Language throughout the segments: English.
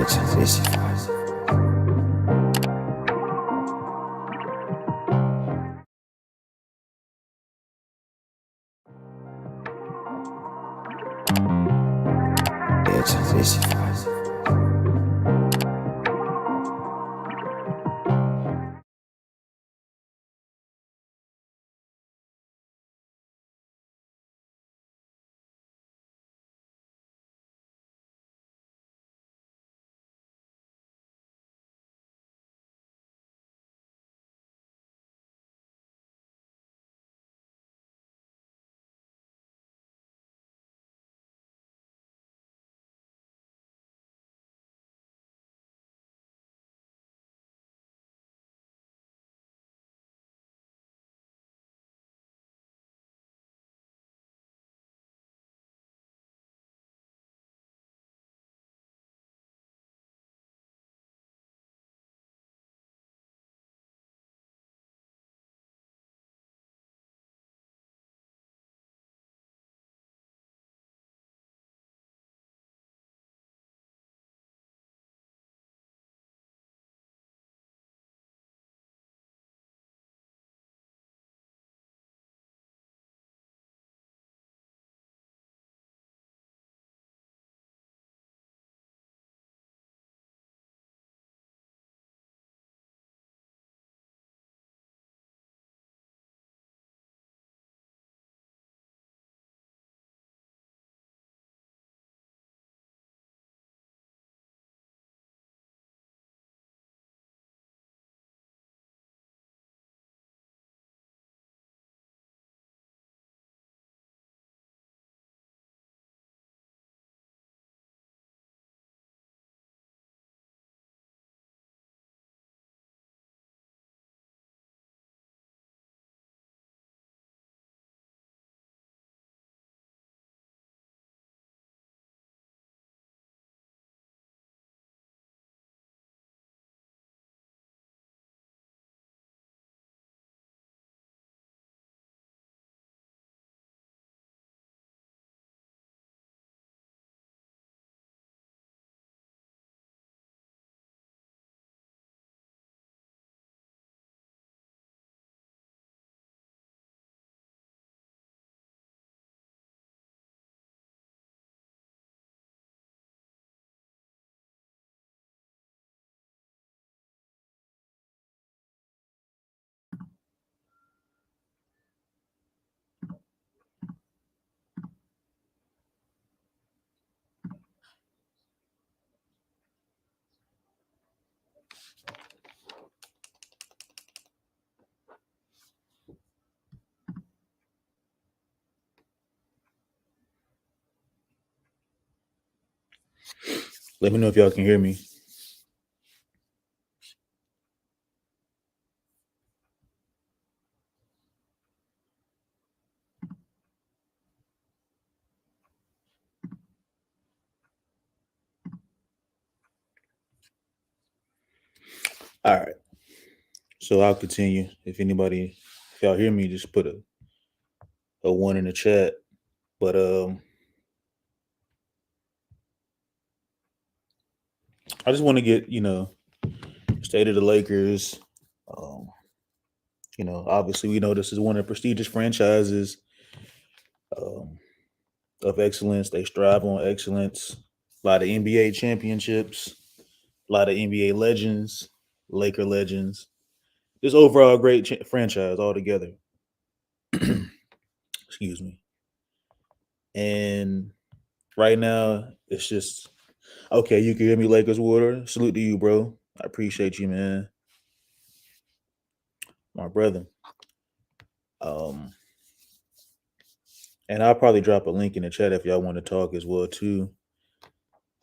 Esse faz. Esse faz. Let me know if y'all can hear me. All right. So I'll continue. If y'all hear me, just put a one in the chat. But I just want to get, state of the Lakers. Um, obviously we know this is one of the prestigious franchises um, of excellence. They strive on excellence. A lot of NBA championships, a lot of NBA legends, Laker legends. Just overall great franchise altogether. Excuse me. And right now, it's just okay. You can hear me, Lakers water. Salute to you, bro. I appreciate you, man, my brother. Um, and I'll probably drop a link in the chat if y'all want to talk as well too.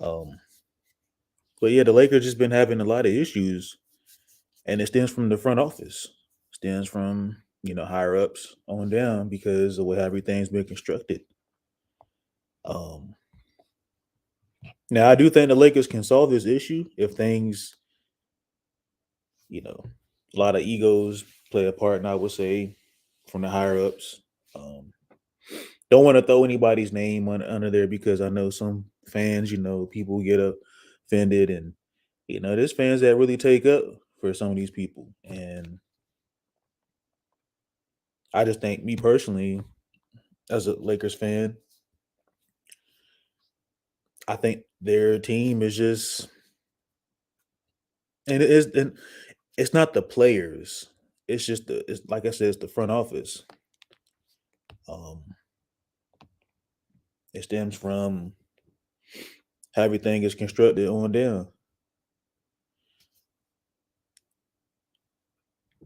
Um, but yeah, the Lakers just been having a lot of issues, and it stems from the front office, stems from higher ups on down because of how everything's been constructed. Um, Now I do think the Lakers can solve this issue if things, you know, a lot of egos play a part, and I would say from the higher ups. Um, don't want to throw anybody's name under there because I know some fans, people get offended, and there's fans that really take up for some of these people, and I just think, me personally, as a Lakers fan, I think their team is just, and it's not the players, it's just it's like I said, it's the front office. Um, it stems from how everything is constructed on down.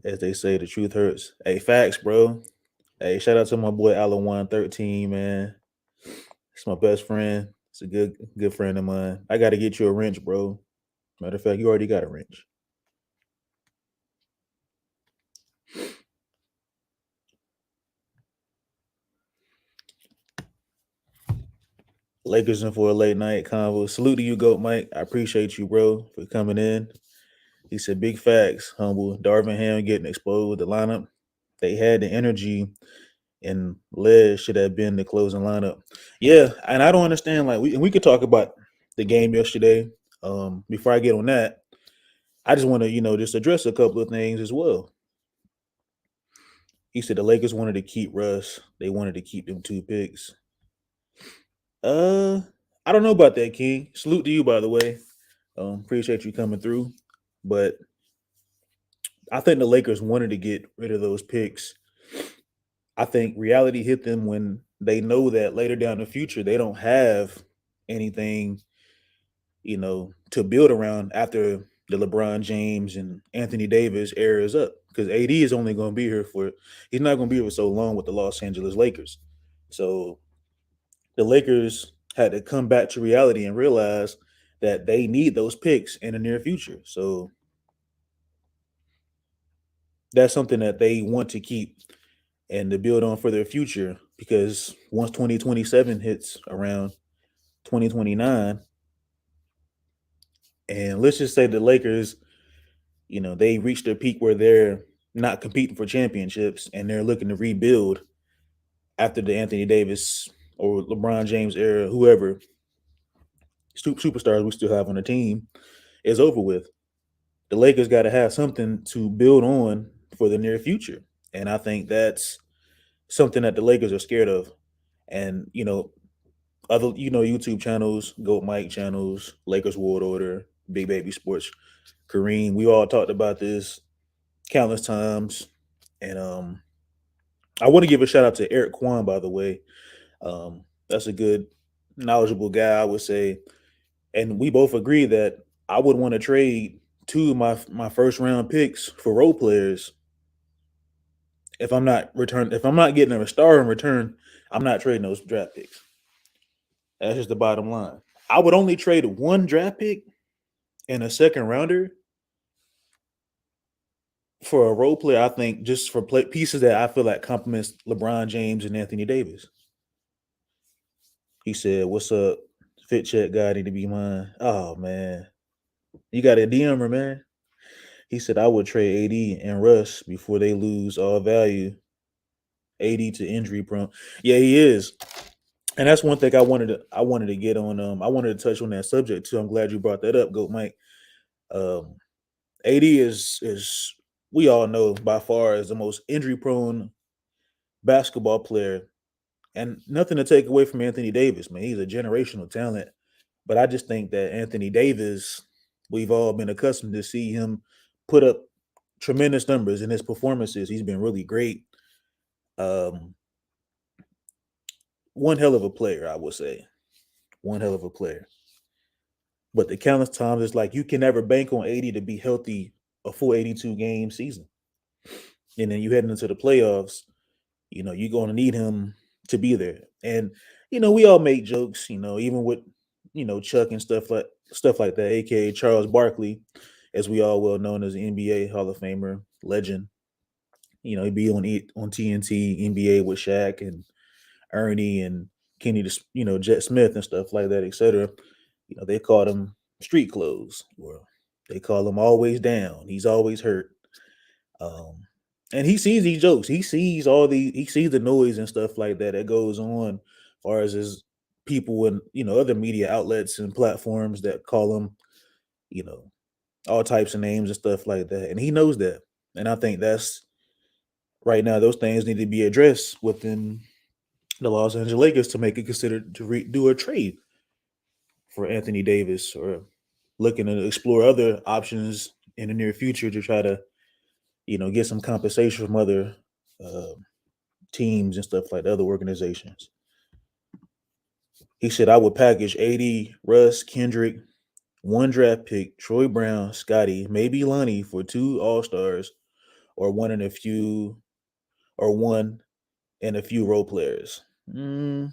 As they say, the truth hurts. Hey, facts, bro. Hey, shout out to my boy Allen 13, man. It's my best friend. It's a good friend of mine. I got to get you a wrench, bro. Matter of fact, you already got a wrench. Lakers in for a late night convo. Salute to you, Goat Mike. I appreciate you, bro, for coming in. He said, big facts, humble. Darvin Ham getting exposed with the lineup. They had the energy, and Les should have been the closing lineup. Yeah, and I don't understand. Like, we could talk about the game yesterday. Before I get on that, I just want to, just address a couple of things as well. He said the Lakers wanted to keep Russ. They wanted to keep them 2 picks. I don't know about that, King. Salute to you, by the way. Appreciate you coming through. But I think the Lakers wanted to get rid of those picks. I think reality hit them when they know that later down the future they don't have anything, to build around after the LeBron James and Anthony Davis era is up. Because AD is only going to be here he's not going to be here for so long with the Los Angeles Lakers. So the Lakers had to come back to reality and realize that they need those picks in the near future. So that's something that they want to keep and to build on for their future, because once 2027 hits around 2029, and let's just say the Lakers, they reach their peak where they're not competing for championships and they're looking to rebuild after the Anthony Davis or LeBron James era, whoever superstars we still have on the team is over with. The Lakers got to have something to build on for the near future. And I think that's something that the Lakers are scared of. And, other, YouTube channels, Goat Mike channels, Lakers World Order, Big Baby Sports, Kareem, we all talked about this countless times. And I want to give a shout out to Eric Kwan, by the way. That's a good, knowledgeable guy, I would say. And we both agree that I would want to trade 2 of my first round picks for role players. If I'm not getting a star in return, I'm not trading those draft picks. That's just the bottom line. I would only trade 1 draft pick and a second rounder for a role player. I think just for pieces that I feel like complements LeBron James and Anthony Davis. He said, "What's up? Fit check guy need to be mine." Oh man, you got a DMer, man. He said, "I would trade AD and Russ before they lose all value. AD to injury prone." Yeah, he is. And that's one thing I wanted to get on. I wanted to touch on that subject too. I'm glad you brought that up, Goat Mike. AD is we all know by far is the most injury prone basketball player, and nothing to take away from Anthony Davis, man. He's a generational talent, but I just think that Anthony Davis, we've all been accustomed to see him put up tremendous numbers in his performances. He's been really great. One hell of a player, I would say. One hell of a player. But the countless times, it's like you can never bank on 80 to be healthy a full 82 game season. And then you heading into the playoffs, you're going to need him to be there. And, we all make jokes, even with, Chuck and stuff like that, aka Charles Barkley, as we all well known as an NBA Hall of Famer, legend. He'd be on TNT, NBA with Shaq and Ernie and Kenny, Jet Smith and stuff like that, etc. They called him street clothes, or they call him always down. He's always hurt. And he sees these jokes. He sees the noise and stuff like that goes on, as far as his people and other media outlets and platforms that call him you know, all types of names and stuff like that. And he knows that. And I think that's right now, those things need to be addressed within the Los Angeles Lakers to make it considered to do a trade for Anthony Davis, or looking to explore other options in the near future to try to, get some compensation from other uh, teams and stuff like that, other organizations. He said, I would package 80, Russ, Kendrick, one draft pick, Troy Brown, Scotty, maybe Lonnie for two All Stars, or one and a few role players. You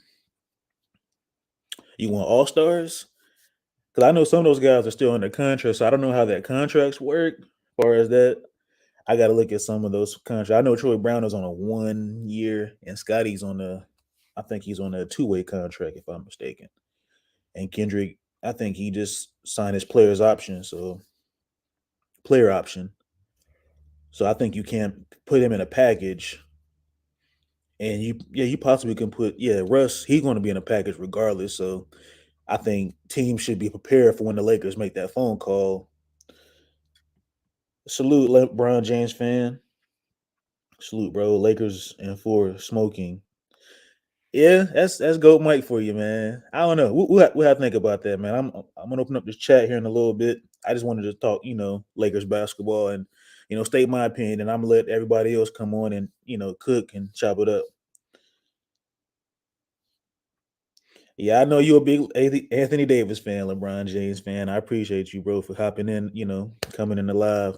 want All Stars? Because I know some of those guys are still under contract, so I don't know how that contracts work. As far as that, I got to look at some of those contracts. I know Troy Brown is on a 1 year, and Scotty's I think he's on a 2-way contract, if I'm mistaken. And Kendrick, I think he just signed his player option. So I think you can't put him in a package. And you possibly can put Russ. He's going to be in a package regardless. So I think teams should be prepared for when the Lakers make that phone call. Salute, LeBron James fan. Salute, bro. Lakers and 4 smoking. Yeah, that's Goat Mike for you, man. I don't know. We'll have to think about that, man. I'm gonna open up this chat here in a little bit. I just wanted to talk, Lakers basketball and state my opinion, and I'm gonna let everybody else come on and cook and chop it up. Yeah, I know you're a big Anthony Davis fan, LeBron James fan. I appreciate you, bro, for hopping in, coming in the live.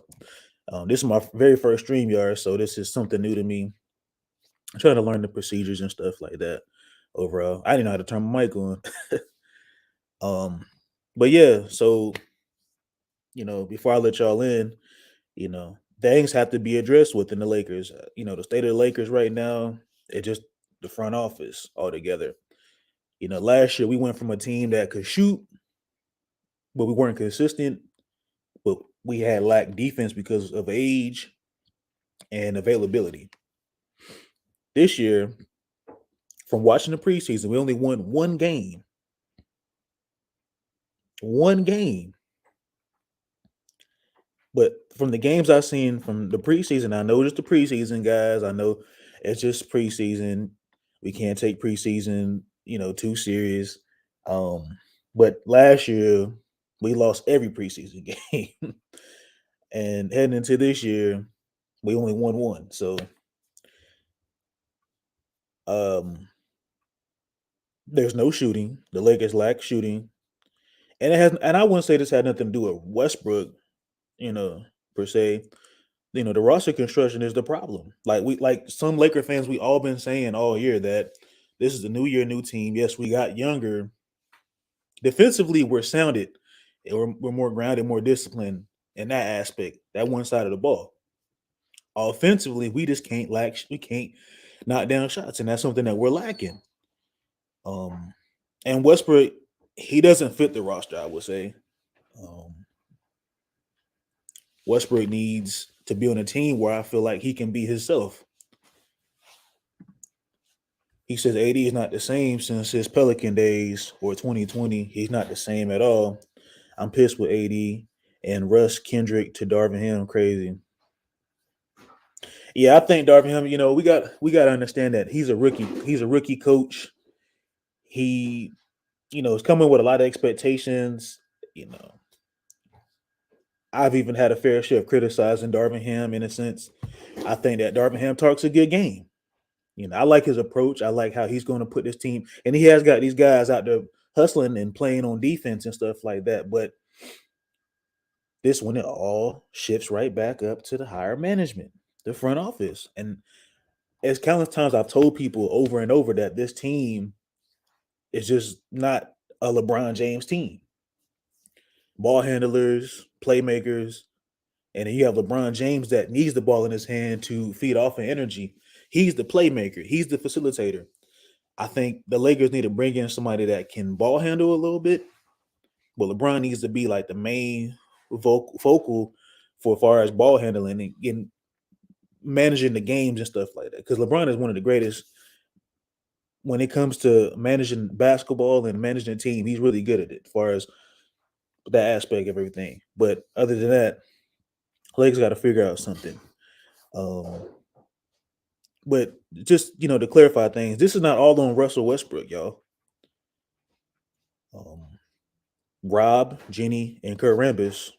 This is my very first StreamYard, so this is something new to me. I'm trying to learn the procedures and stuff like that. Overall, I didn't know how to turn my mic on. But yeah, so before I let y'all in, things have to be addressed within the Lakers. The state of the Lakers right now, it's just the front office altogether. Last year we went from a team that could shoot, but we weren't consistent. But we had lacked defense because of age and availability. This year, from watching the preseason, we only won one game. One game. But from the games I've seen from the preseason, I know it's the preseason, guys. I know it's just preseason. We can't take preseason, too serious. But last year we lost every preseason game. And heading into this year, we only won one. So there's no shooting. The Lakers lack shooting. And I wouldn't say this had nothing to do with Westbrook, per se. The roster construction is the problem. Like some Laker fans, we all been saying all year that this is a new year, new team. Yes, we got younger. Defensively, we're sounded. We're more grounded, more disciplined in that aspect, that one side of the ball. Offensively, we just can't we can't knock down shots, and that's something that we're lacking. And Westbrook, he doesn't fit the roster, I would say. Westbrook needs to be on a team where I feel like he can be himself. He says AD is not the same since his Pelican days or 2020. He's not the same at all. I'm pissed with AD and Russ, Kendrick to Darvin Ham. Crazy. Yeah, I think Darvin Ham, we got to understand that he's a rookie. He's a rookie coach. He, is coming with a lot of expectations. I've even had a fair share of criticizing Darvin Ham in a sense. I think that Darvin Ham talks a good game. I like his approach. I like how he's going to put this team, and he has got these guys out there hustling and playing on defense and stuff like that. But this one, it all shifts right back up to the higher management, the front office. And as countless times I've told people over and over that this team is just not a LeBron James team. Ball handlers, playmakers, and then you have LeBron James that needs the ball in his hand to feed off of energy. He's the playmaker. He's the facilitator. I think the Lakers need to bring in somebody that can ball handle a little bit, but LeBron needs to be like the main focal for far as ball handling and managing the games and stuff like that. Because LeBron is one of the greatest when it comes to managing basketball and managing a team. He's really good at it as far as that aspect of everything. But other than that, Lakers got to figure out something. Um, but just to clarify things, this is not all on Russell Westbrook, y'all. Rob, Jenny, and Kurt Rambis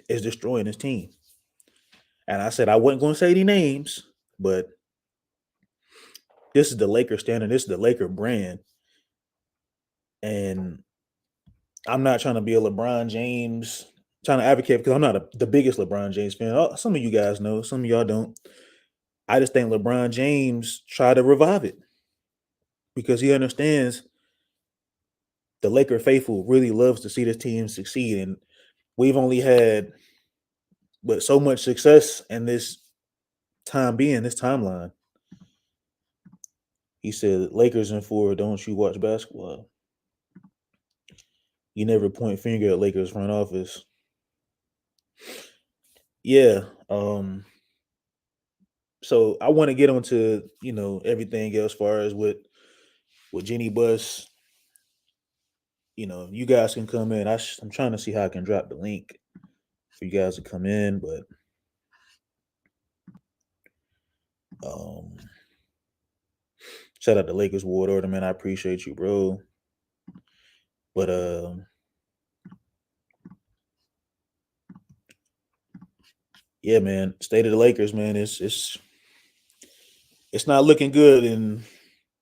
is destroying his team. And I said I wasn't going to say any names, but this is the Laker standard. This is the Laker brand. And I'm not trying to be a LeBron James, trying to advocate because I'm not the biggest LeBron James fan. Some of you guys know, some of y'all don't. I just think LeBron James tried to revive it because he understands the Laker faithful really loves to see this team succeed. And we've only had so much success in this timeline. He said, Lakers in 4, don't you watch basketball? You never point finger at Lakers front office. Yeah. So I want to get onto, everything else as far as with Jenny Buss. You guys can come in. I'm trying to see how I can drop the link for you guys to come in, but shout out to Lakers Ward Order, man. I appreciate you, bro. But yeah, man. State of the Lakers, man. It's not looking good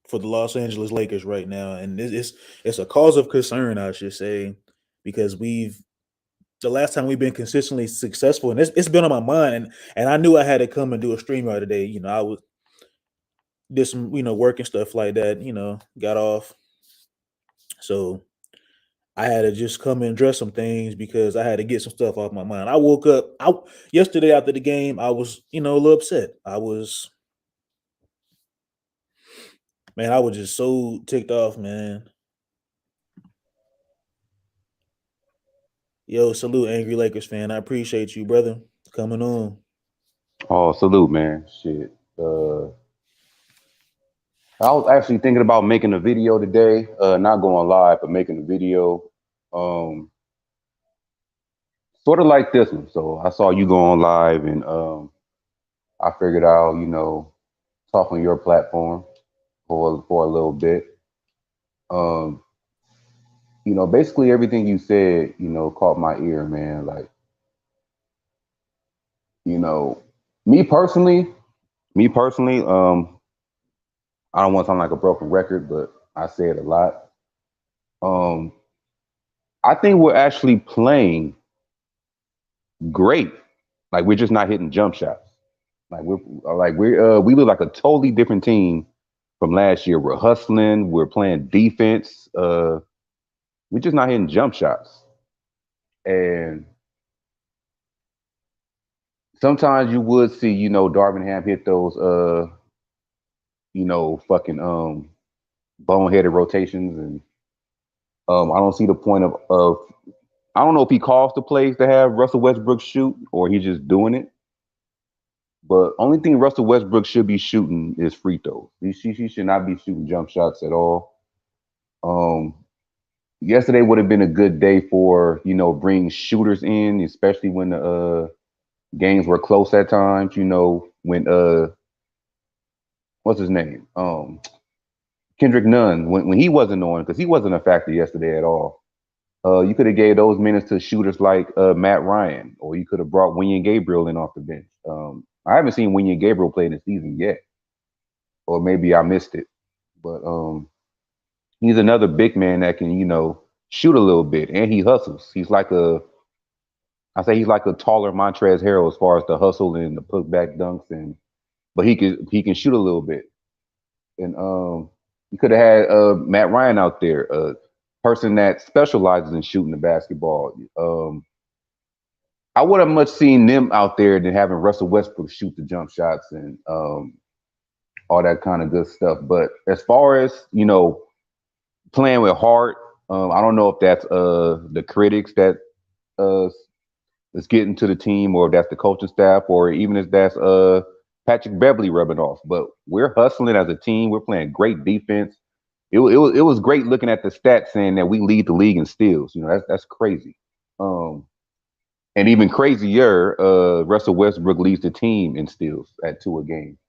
for the Los Angeles Lakers right now, and it's a cause of concern, I should say, because the last time we've been consistently successful, and it's been on my mind, and I knew I had to come and do a stream out today. I did some work and stuff like that. Got off, so I had to just come and address some things because I had to get some stuff off my mind. I woke up yesterday after the game. I was a little upset. I was just so ticked off, man. Yo, salute, Angry Lakers fan. I appreciate you, brother, coming on. Oh, salute, man. Shit. I was actually thinking about making a video today, not going live, but making a video. Sort of like this one. So I saw you going live, and I figured I'll, talk on your platform for a little bit. Basically everything you said, caught my ear, man. Like, me personally, I don't want to sound like a broken record, but I say it a lot. I think we're actually playing great. Like, we're just not hitting jump shots. We look like a totally different team from last year. We're hustling, we're playing defense. We're just not hitting jump shots. And sometimes you would see, Darvin Ham hit those fucking boneheaded rotations, and I don't see the point of I don't know if he calls the plays to have Russell Westbrook shoot or he's just doing it. But only thing Russell Westbrook should be shooting is free throws. He should not be shooting jump shots at all. Yesterday would have been a good day for bringing shooters in, especially when the games were close at times. When what's his name? Kendrick Nunn, when he wasn't on, because he wasn't a factor yesterday at all. You could have gave those minutes to shooters like Matt Ryan, or you could have brought Wenyen Gabriel in off the bench. I haven't seen Wenyen Gabriel play this season yet, or maybe I missed it. But he's another big man that can, shoot a little bit, and he hustles. He's like a taller Montrezl Harrell as far as the hustle and the putback dunks, but he can shoot a little bit. And you could have had Matt Ryan out there, a person that specializes in shooting the basketball. I would have much seen them out there than having Russell Westbrook shoot the jump shots and all that kind of good stuff. But as far as playing with heart, I don't know if that's the critics that is getting to the team, or if that's the coaching staff, or even if that's Patrick Beverley rubbing off. But we're hustling as a team. We're playing great defense. it was great looking at the stats saying that we lead the league in steals. That's crazy. Um, and even crazier, Russell Westbrook leads the team in steals at 2 a game.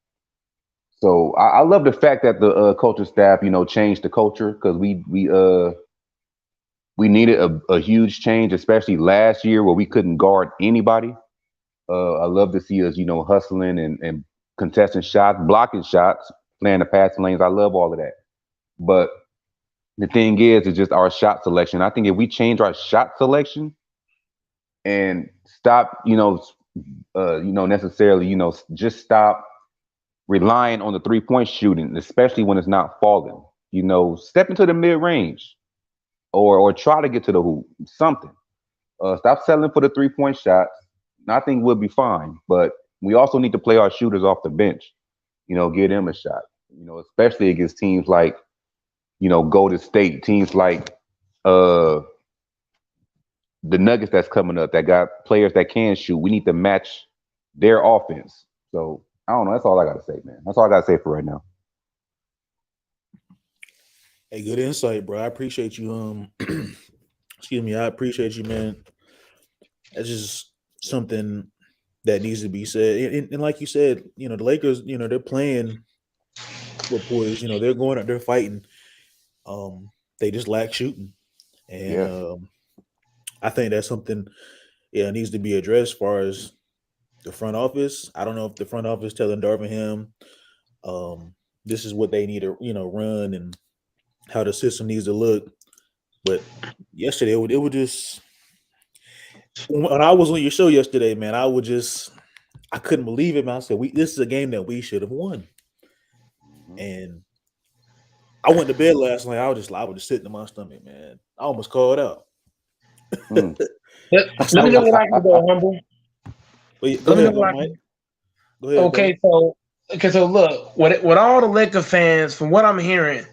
So I love the fact that the culture staff, changed the culture because we needed a huge change, especially last year where we couldn't guard anybody. I love to see us, hustling and contesting shots, blocking shots, playing the passing lanes. I love all of that. But the thing is just our shot selection. I think if we change our shot selection and stop, necessarily, just stop relying on the 3-point shooting, especially when it's not falling. Step into the mid range or try to get to the hoop. Something. Stop settling for the 3-point shots. I think we'll be fine. But we also need to play our shooters off the bench. Get them a shot. Especially against teams like, Golden State, teams like the Nuggets that's coming up that got players that can shoot. We need to match their offense. So I don't know. That's all I got to say, man. That's all I got to say for right now. Hey, good insight, bro. I appreciate you. Excuse me. I appreciate you, man. That's just something that needs to be said. And like you said, the Lakers, they're playing with poise. They're going out, they're fighting. They just lack shooting, and I think that's something needs to be addressed as far as the front office. I don't know if the front office telling Darvingham this is what they need to run and how the system needs to look. But yesterday it would just, when I was on your show yesterday, man, I couldn't believe it, man. I said this is a game that we should have won. And I went to bed last night. I was just sitting in my stomach, man. I almost called out. Let me know what I can do, Humble. Go ahead, Mike. Go ahead. Okay, so look, with all the Lakers fans, from what I'm hearing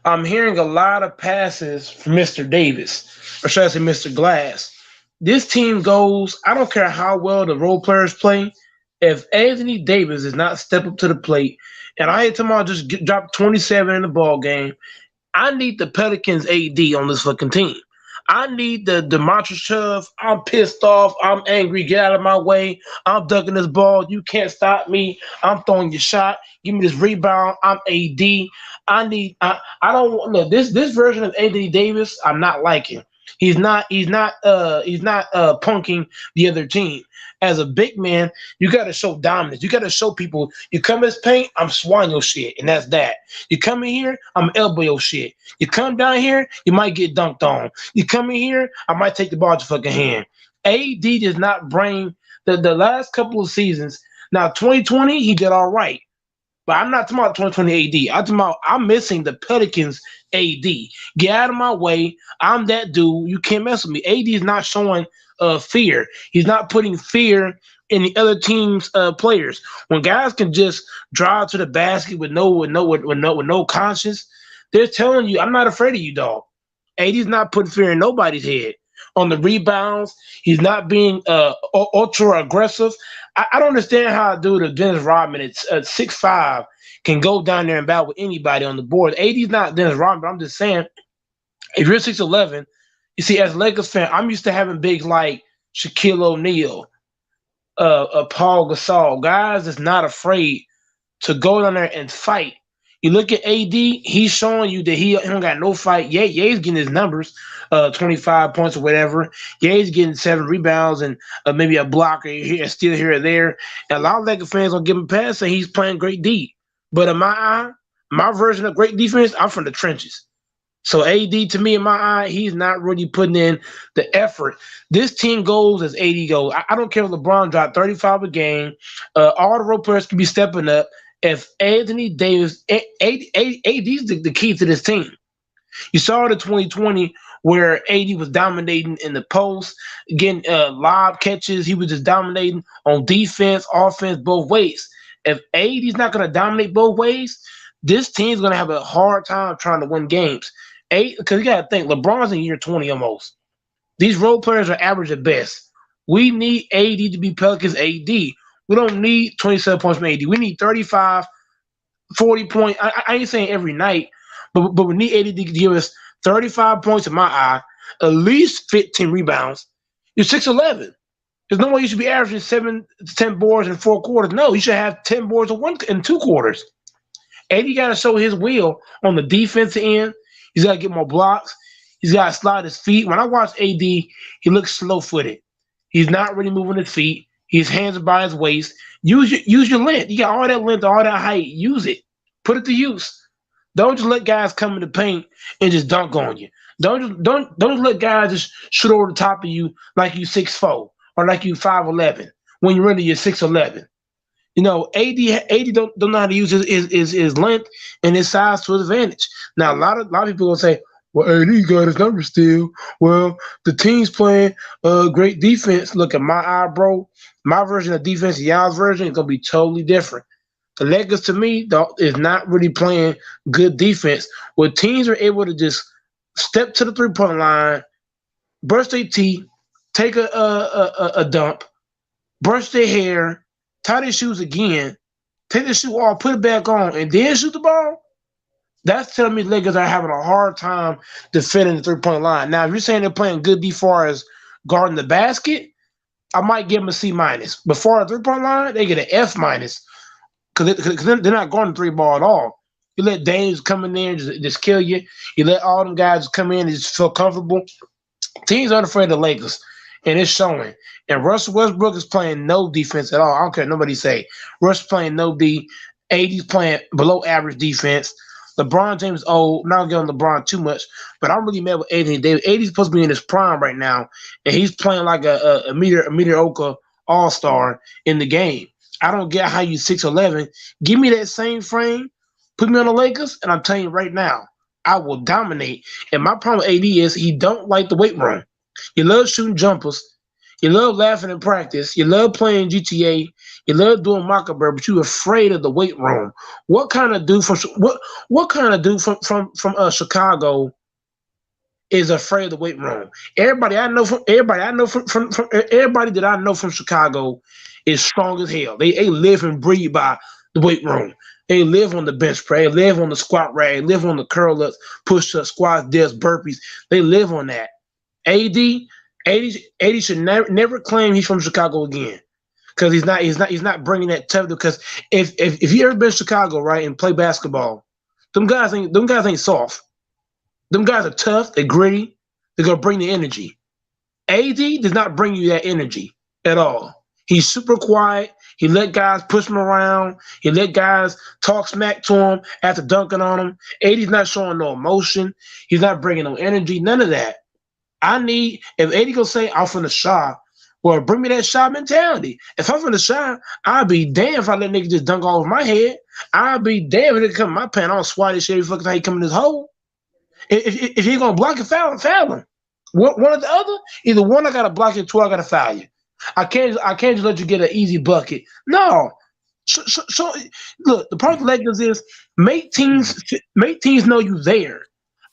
a lot of passes from Mr. Davis, or should I say Mr. Glass. This team goes, I don't care how well the role players play, if Anthony Davis does not step up to the plate, and I ain't talking about just drop 27 in the ball game, I need the Pelicans AD on this fucking team. I need the Demonstrative. I'm pissed off. I'm angry. Get out of my way. I'm ducking this ball. You can't stop me. I'm throwing your shot. Give me this rebound. I'm AD. I don't want no this version of Anthony Davis. I'm not liking. He's not punking the other team. As a big man, you got to show dominance. You got to show people, you come in this paint, I'm swatting your shit, and that's that. You come in here, I'm elbow your shit. You come down here, you might get dunked on. You come in here, I might take the ball to fucking hand. AD does not bring the last couple of seasons. Now, 2020, he did all right. But I'm not talking about 2020 AD. I'm missing the Pelicans AD. Get out of my way. I'm that dude. You can't mess with me. AD is not showing fear. He's not putting fear in the other team's players. When guys can just drive to the basket with no conscience, they're telling you, I'm not afraid of you, dog. AD's not putting fear in nobody's head. On the rebounds, he's not being ultra aggressive. I don't understand how a dude of Dennis Rodman at 6'5" can go down there and battle with anybody on the board. AD's not Dennis Rodman, but I'm just saying, if you're 6'11", you see, as a Lakers fan, I'm used to having bigs like Shaquille O'Neal, Paul Gasol, guys that's not afraid to go down there and fight. You look at AD, he's showing you that he don't got no fight. Ye's getting his numbers, 25 points or whatever. Ye's getting 7 rebounds and maybe a block here, steal here or there. And a lot of Lakers fans don't give him a pass, and he's playing great D. But in my eye, my version of great defense, I'm from the trenches. So AD, to me, in my eye, he's not really putting in the effort. This team goes as AD goes. I don't care if LeBron dropped 35 a game. All the role players can be stepping up. If Anthony Davis, AD's the key to this team. You saw the 2020 where AD was dominating in the post, getting lob catches. He was just dominating on defense, offense, both ways. If AD's not going to dominate both ways, this team's going to have a hard time trying to win games. Because you got to think, LeBron's in year 20 almost. These role players are average at best. We need AD to be Pelicans AD. We don't need 27 points from AD. We need 35, 40 points. I ain't saying every night, but we need AD to give us 35 points in my eye, at least 15 rebounds. You're 6'11". There's no way you should be averaging 7 to 10 boards in 4 quarters. No, you should have 10 boards in 2 quarters. AD got to show his will on the defensive end. He's got to get more blocks. He's got to slide his feet. When I watch AD, he looks slow-footed. He's not really moving his feet. His hands are by his waist. Use your length. You got all that length, all that height. Use it. Put it to use. Don't just let guys come in the paint and just dunk on you. Don't just let guys just shoot over the top of you like you 6'4" or like you 5'11" when you're really 6'11". You know, AD don't know how to use his length and his size to his advantage. Now a lot of people will say, well, AD got his number still. Well, the team's playing great defense. Look at my eye, bro. My version of defense, y'all's version, is gonna be totally different. The Lakers, to me, is not really playing good defense, where teams are able to just step to the 3-point line, brush their teeth, take a dump, brush their hair, tie their shoes again, take the shoe off, put it back on, and then shoot the ball. That's telling me the Lakers are having a hard time defending the 3-point line. Now, if you're saying they're playing good D far as guarding the basket, I might give them a C-. Before the 3-point line, they get an F-, because they're not guarding the 3 ball at all. You let Dames come in there and just kill you. You let all them guys come in and just feel comfortable. Teams aren't afraid of the Lakers, and it's showing. And Russell Westbrook is playing no defense at all. I don't care what nobody say. Russ playing no D. AD's playing below average defense. LeBron James is old. Not getting LeBron too much, but I'm really mad with Anthony Davis. AD's supposed to be in his prime right now, and he's playing like a mediocre all-star in the game. I don't get how you 6'11". Give me that same frame, put me on the Lakers, and I'm telling you right now, I will dominate. And my problem with AD is he don't like the weight room. You love shooting jumpers. You love laughing in practice. You love playing GTA. You love doing Mockingbird, but you're afraid of the weight room. What kind of dude from Chicago is afraid of the weight room? Everybody that I know from Chicago is strong as hell. They live and breathe by the weight room. They live on the bench press. They live on the squat rack. They live on the curl ups, push ups, squats, deadlifts, burpees. They live on that. AD should never claim he's from Chicago again, because he's not bringing that tough. Because if you ever been to Chicago, right, and play basketball, them guys ain't soft. Them guys are tough. They're gritty. They're gonna bring the energy. AD does not bring you that energy at all. He's super quiet. He let guys push him around. He let guys talk smack to him after dunking on him. AD's not showing no emotion. He's not bringing no energy. None of that. If AD gonna say, I'm from the shot, well, bring me that shot mentality. If I'm from the shot, I'll be damned if I let nigga just dunk all over my head. I'll be damned if they come in my pants. I'll swat this shit every fucking time he come in this hole. If you're gonna block it, foul him. One or the other. Either one, I gotta block it, two, I gotta foul you. I can't just let you get an easy bucket. No. So look, the part of the Lakers is make teams know you there.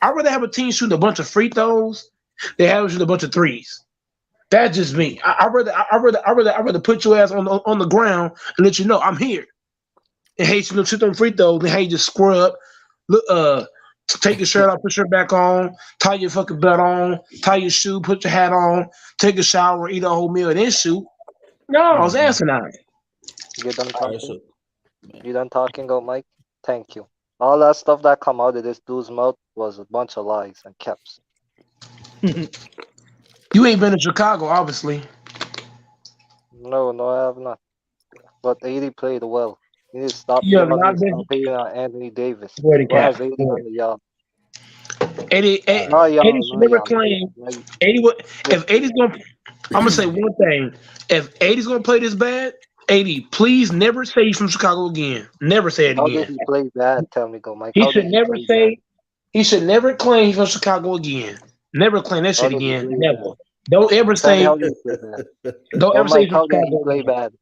I'd rather have a team shooting a bunch of free throws than have shooting a bunch of threes. That's just me. I'd rather put your ass on the ground and let you know I'm here. And hey, you shoot them free throws, and hey, just scrub. Look, take your shirt off, put your shirt back on, tie your fucking belt on, tie your shoe, put your hat on, take a shower, eat a whole meal, and then shoot. No, I was asinine. You done talking? You done talking, go Mike? Thank you. All that stuff that come out of this dude's mouth was a bunch of lies and caps. You ain't been to Chicago, obviously. No, I have not. But AD played well. You need to stop hating on Anthony Davis. What has AD on the y'all? AD should never claim. If AD's gonna, I'm gonna say one thing. If AD's gonna play this bad, AD, please never say he's from Chicago again. Never say it again. How did he play bad? Tell me, go Mike. He should never say. He should never claim he's from Chicago again. Never claim that shit again. Never. Don't ever say. Don't ever say how did he play bad?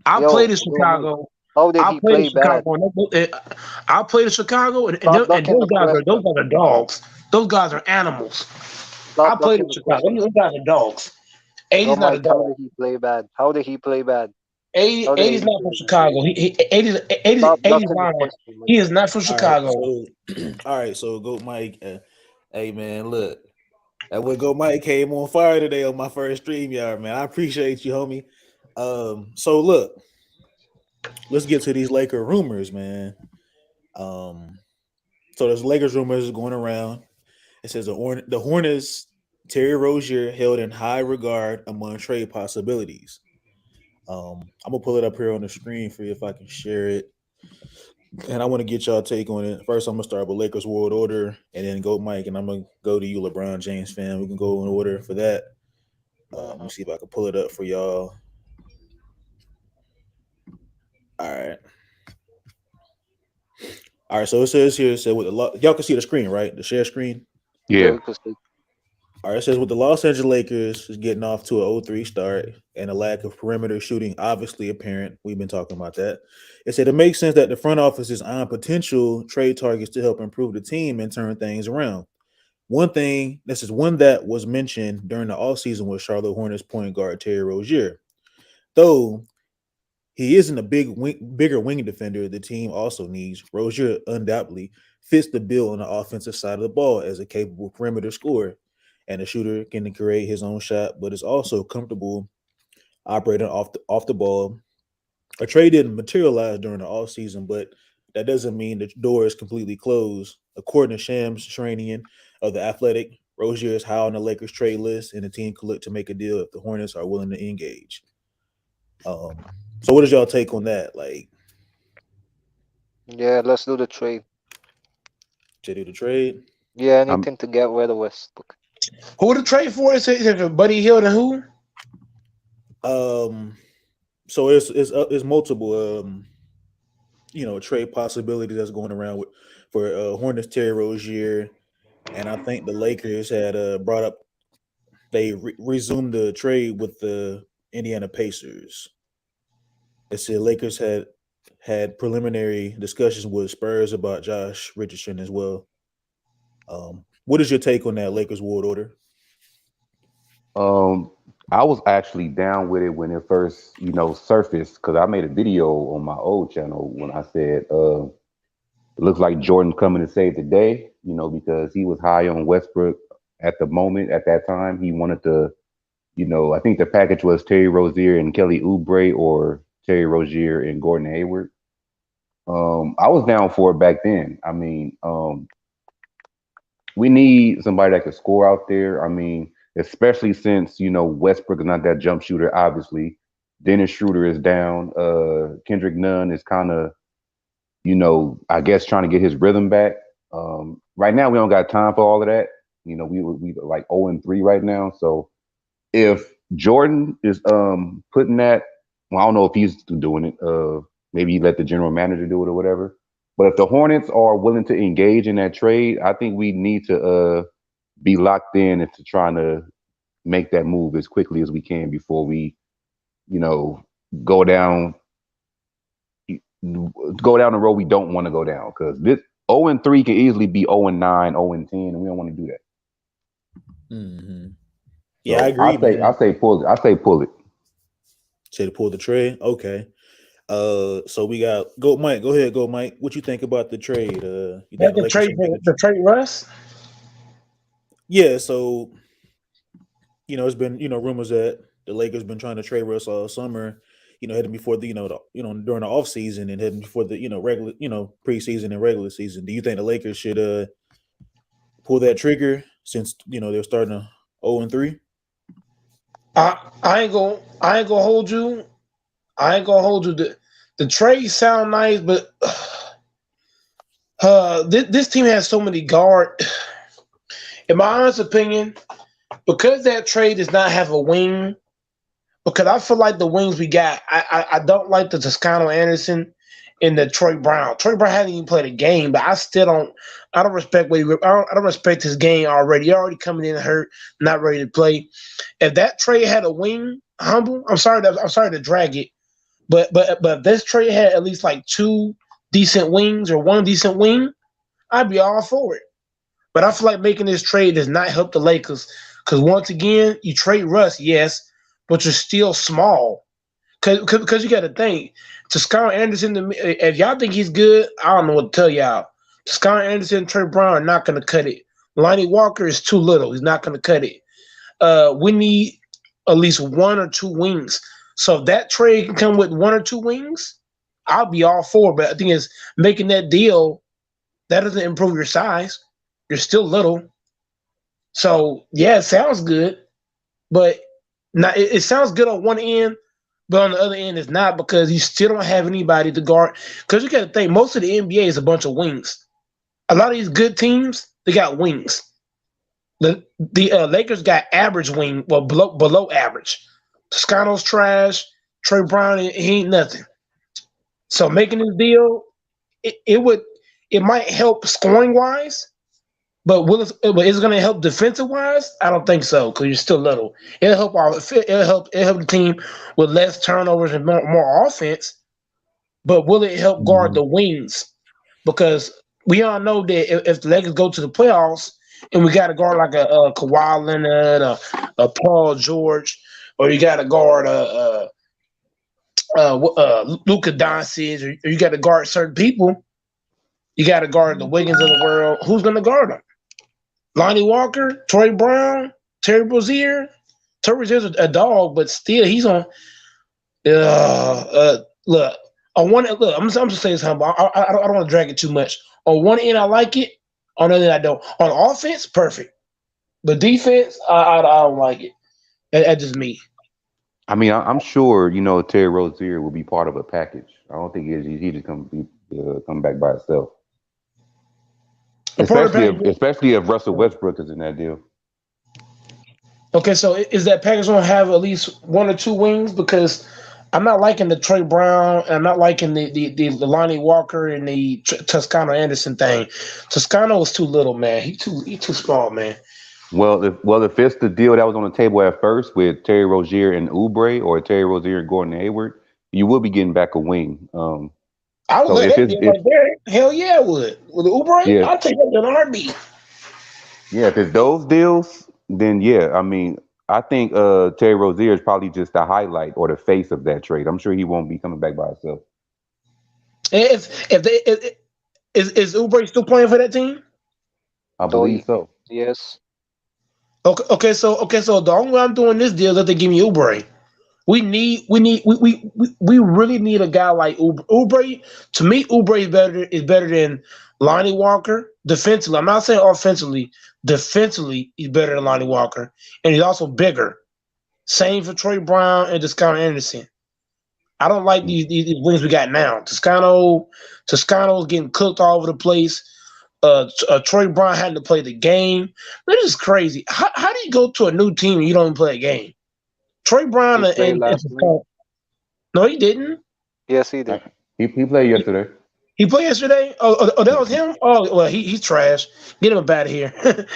I played in Chicago. How did he play bad? I played in Chicago, and those guys are dogs. Those guys are animals. I played in Chicago. Those guys are dogs. AD's not a dog. How did he play bad? 80's not from Chicago. 80's lying. He is not from Chicago. All right, so Goat Mike. Hey man, look. That would Goat Mike came on fire today on my first StreamYard, man. I appreciate you, homie. So look, let's get to these Laker rumors, man. So there's Lakers rumors going around. It says the Hornets, Terry Rozier held in high regard among trade possibilities. I'm gonna pull it up here on the screen for you if I can share it. And I want to get y'all take on it. First, I'm gonna start with Lakers World Order, and then go Mike, and I'm gonna go to you, LeBron James fan. We can go in order for that. Let me see if I can pull it up for y'all. All right. So it says here, with y'all can see the screen, right? The share screen. Yeah. All right. It says with the Los Angeles Lakers is getting off to a 0-3 start and a lack of perimeter shooting obviously apparent. We've been talking about that. It said it makes sense that the front office is on potential trade targets to help improve the team and turn things around. One that was mentioned during the offseason was Charlotte Hornets point guard Terry Rozier. Though he isn't a bigger wing defender the team also needs, Rozier undoubtedly fits the bill on the offensive side of the ball as a capable perimeter scorer. And a shooter can create his own shot, but is also comfortable operating off the ball. A trade didn't materialize during the offseason, but that doesn't mean the door is completely closed. According to Shams Charania of The Athletic, Rozier is high on the Lakers trade list, and the team could look to make a deal if the Hornets are willing to engage. So what is y'all take on that? Yeah, let's do the trade. To do the trade? Yeah, anything to get rid of Westbrook. Who would the trade for? Is it Buddy Hield and who? So it's multiple trade possibilities that's going around for Hornets Terry Rozier, and I think the Lakers had brought up they resumed the trade with the Indiana Pacers. It said Lakers had preliminary discussions with Spurs about Josh Richardson as well. What is your take on that Lakers World Order? I was actually down with it when it first, surfaced, because I made a video on my old channel when I said it looks like Jordan coming to save the day, because he was high on Westbrook at the moment. At that time, he wanted to, I think the package was Terry Rozier and Kelly Oubre or Terry Rozier and Gordon Hayward. I was down for it back then. I mean, we need somebody that could score out there. I mean, especially since, Westbrook is not that jump shooter, obviously. Dennis Schroeder is down. Kendrick Nunn is kind of, I guess trying to get his rhythm back. Right now, we don't got time for all of that. We like 0-3 right now. So if Jordan is putting that, well, I don't know if he's doing it. Maybe let the general manager do it or whatever. But if the Hornets are willing to engage in that trade, I think we need to be locked in into trying to make that move as quickly as we can before we, go down the road we don't want to go down. Because this 0-3 can easily be 0-9, 0-10, and we don't want to do that. Mm-hmm. Yeah, so I agree. I say pull it. Say to pull the trade. Okay. So we got Mike. Go ahead, Mike. What you think about the trade? The trade Russ? Yeah, so it's been rumors that the Lakers been trying to trade Russ all summer, heading before the during the off season and heading before the regular preseason and regular season. Do you think the Lakers should pull that trigger since they're starting 0-3? I ain't gonna hold you. The trade sound nice, but this team has so many guard. In my honest opinion, because that trade does not have a wing, because I feel like the wings we got, I don't like the Toscano Anderson and the Troy Brown. Troy Brown hasn't even played a game, but I don't respect I don't respect his game already. He's already coming in hurt, not ready to play. If that trade had a wing, I'm sorry to drag it, but if this trade had at least like 2 decent wings or 1 decent wing, I'd be all for it. But I feel like making this trade does not help the Lakers because once again, you trade Russ, yes, but you're still small. Because you got to think, Toscano Anderson. If y'all think he's good, I don't know what to tell y'all. Toscano Anderson, Trey Brown are not going to cut it. Lonnie Walker is too little. He's not going to cut it. We need at least 1 or 2 wings. So if that trade can come with 1 or 2 wings, I'll be all for it. But I think it's making that deal, that doesn't improve your size. You're still little. So, yeah, it sounds good. But it sounds good on one end, but on the other end, it's not because you still don't have anybody to guard. Because you got to think, most of the NBA is a bunch of wings. A lot of these good teams, they got wings. The Lakers got average wing, well, below average. Toscano's trash. Trey Brown, he ain't nothing. So making this deal, it might help scoring wise, but is it going to help defensive wise? I don't think so because you're still little. It'll help the team with less turnovers and more offense. But will it help guard the wings? Because we all know that if the Lakers go to the playoffs and we got to guard like a Kawhi Leonard, a Paul George, or you got to guard Luka Doncic, or you got to guard certain people. You got to guard the Wiggins of the world. Who's going to guard them? Lonnie Walker, Troy Brown, Terry Rozier. Terry Rozier's a dog, but still he's on. Look, I'm just saying something. I don't want to drag it too much. On one end, I like it. On the other end, I don't. On offense, perfect. But defense, I don't like it. That's just me. I mean, I'm sure Terry Rozier will be part of a package. I don't think he just come back by itself. Especially if Russell Westbrook is in that deal. Okay, so is that package going to have at least 1 or 2 wings? Because I'm not liking the Trey Brown, and I'm not liking the Lonnie Walker and the Toscano Anderson thing. Toscano is too little, man. He too small, man. Well, if it's the deal that was on the table at first with Terry Rozier and Oubre, or Terry Rozier and Gordon Hayward, you will be getting back a wing. I would let that deal right there. Hell yeah, I would. With the Oubre, yeah. I'll take that in a heartbeat. Yeah, if it's those deals, then yeah. I mean, I think Terry Rozier is probably just the highlight or the face of that trade. I'm sure he won't be coming back by himself. Is Oubre still playing for that team? I believe so. Yes. Okay. So the only way I'm doing this deal is that they give me Oubre. We really need a guy like Oubre. Oubre, to me, Oubre is better than Lonnie Walker defensively. I'm not saying offensively. Defensively, he's better than Lonnie Walker, and he's also bigger. Same for Trey Brown and Toscano Anderson. I don't like these wings we got now. Toscano's getting cooked all over the place. Trey Brown had to play the game. This is crazy. How do you go to a new team and you don't even play a game? Trey Brown and no, he didn't. Yes, he did. He played yesterday. He played yesterday. Oh, that was him. Oh, well, he's trash. Get him up out of here.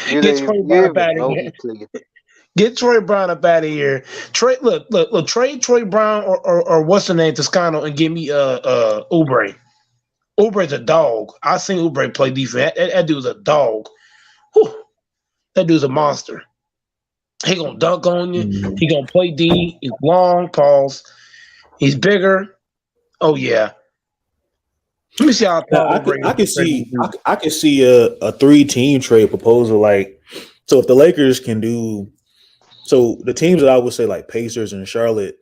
Get Trey Brown up out of here. Get Troy Brown up out of here. Trade Troy Brown or what's the name, Toscano, and give me Oubre. Oubre's a dog. I seen Oubre play defense. That dude's a dog. Whew. That dude's a monster. He gonna dunk on you. Mm-hmm. He gonna play D. He's long, pause. He's bigger. Oh yeah. Let me see how I can see a 3-team trade proposal. Like, so if the Lakers can do, so the teams that I would say like Pacers and Charlotte,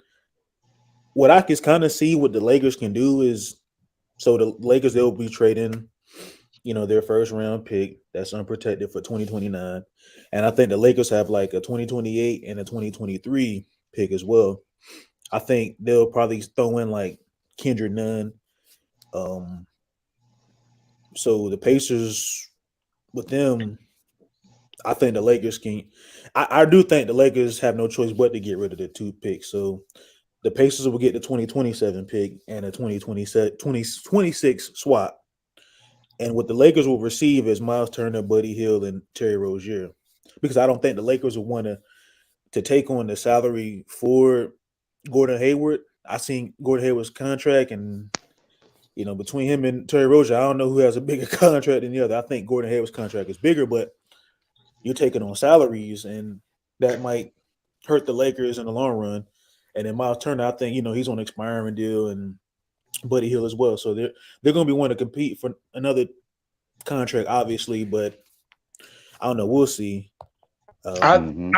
what I can kind of see what the Lakers can do is, so the Lakers, they'll be trading, their first round pick that's unprotected for 2029. And I think the Lakers have like a 2028 and a 2023 pick as well. I think they'll probably throw in like Kendrick Nunn. So the Pacers, with them, I think the Lakers can. I do think the Lakers have no choice but to get rid of the 2 picks. So the Pacers will get the 2027 pick and a 2026 swap. And what the Lakers will receive is Miles Turner, Buddy Hield, and Terry Rozier. Because I don't think the Lakers will want to take on the salary for Gordon Hayward. I seen Gordon Hayward's contract, and between him and Terry Rozier, I don't know who has a bigger contract than the other. I think Gordon Hayward's contract is bigger, but you're taking on salaries, and that might hurt the Lakers in the long run. And then Miles Turner, I think he's on an expiring deal, and Buddy Hield as well. So they're going to be wanting to compete for another contract, obviously, but I don't know. We'll see. Real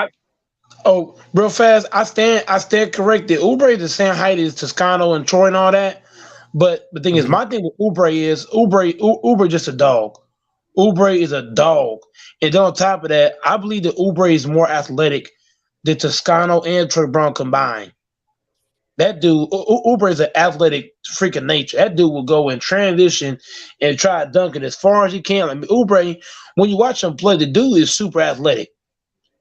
fast. I stand corrected. Oubre is the same height as Toscano and Troy and all that. But the thing is, my thing with Oubre is Oubre just a dog. Oubre is a dog. And then on top of that, I believe that Oubre is more athletic than Toscano and Troy Brown combined. That dude, Oubre is an athletic freak of nature. That dude will go in transition and try to dunk it as far as he can. I mean, Oubre, when you watch him play, the dude is super athletic.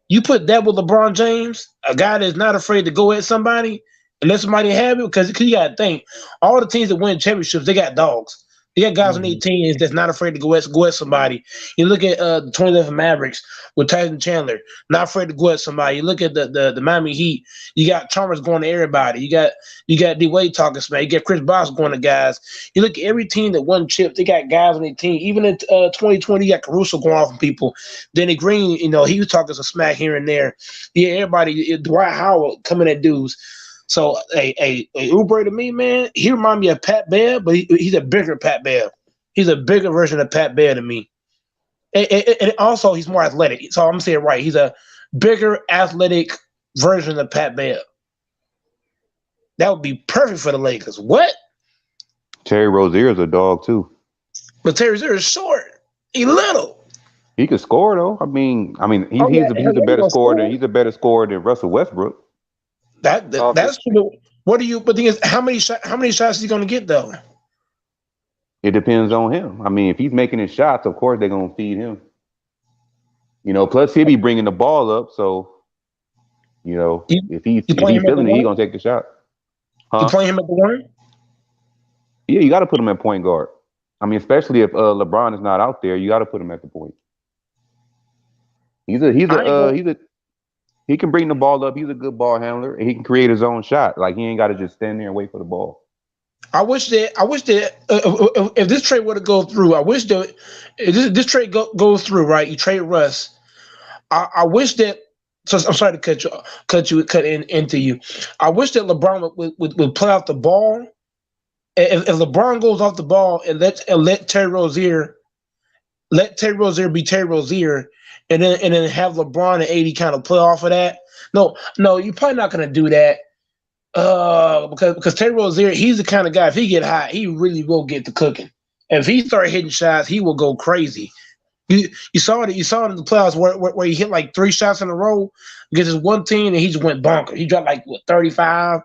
You put that with LeBron James, a guy that's not afraid to go at somebody and let somebody have it, because you got to think, all the teams that win championships, they got dogs. They got guys on their teams that's not afraid to go at somebody. You look at the 2011 Mavericks with Tyson Chandler, not afraid to go at somebody. You look at the Miami Heat, you got Chalmers going to everybody. You got D-Wade talking smack. You got Chris Bosh going to guys. You look at every team that won chips, they got guys on their team. Even in 2020, you got Caruso going off on people. Danny Green, he was talking some smack here and there. Yeah, everybody, Dwight Howard coming at dudes. So, Oubre to me, man, he reminds me of Pat Bear, but he's a bigger Pat Bear. He's a bigger version of Pat Bear to me. And also, he's more athletic. So, I'm saying right. He's a bigger, athletic version of Pat Bear. That would be perfect for the Lakers. What? Terry Rozier is a dog, too. But Terry Rozier is short. He's little. He can score, though. He's a better scorer. He's a better scorer than Russell Westbrook. That's true. But the thing is, how many shots is he going to get though? It depends on him. I mean, if he's making his shots, of course they're going to feed him. Plus he'll be bringing the ball up, so if he's feeling it, he's going to take the shot. You playing him at the one? Yeah, you got to put him at point guard. I mean, especially if LeBron is not out there, you got to put him at the point. He can bring the ball up. He's a good ball handler, and he can create his own shot. Like, he ain't got to just stand there and wait for the ball. I wish that if this trade were to go through, I wish that if this trade goes through, right? You trade Russ. I wish that. So I'm sorry to cut into you. I wish that LeBron would play off the ball. If LeBron goes off the ball and let Terry Rozier be Terry Rozier. And then have LeBron and AD kind of play off of that. No, you're probably not going to do that because Terry Rozier, he's the kind of guy, if he get hot, he really will get to cooking. And if he start hitting shots, he will go crazy. You saw it in the playoffs where he hit like 3 shots in a row against his one team, and he just went bonkers. He dropped like 35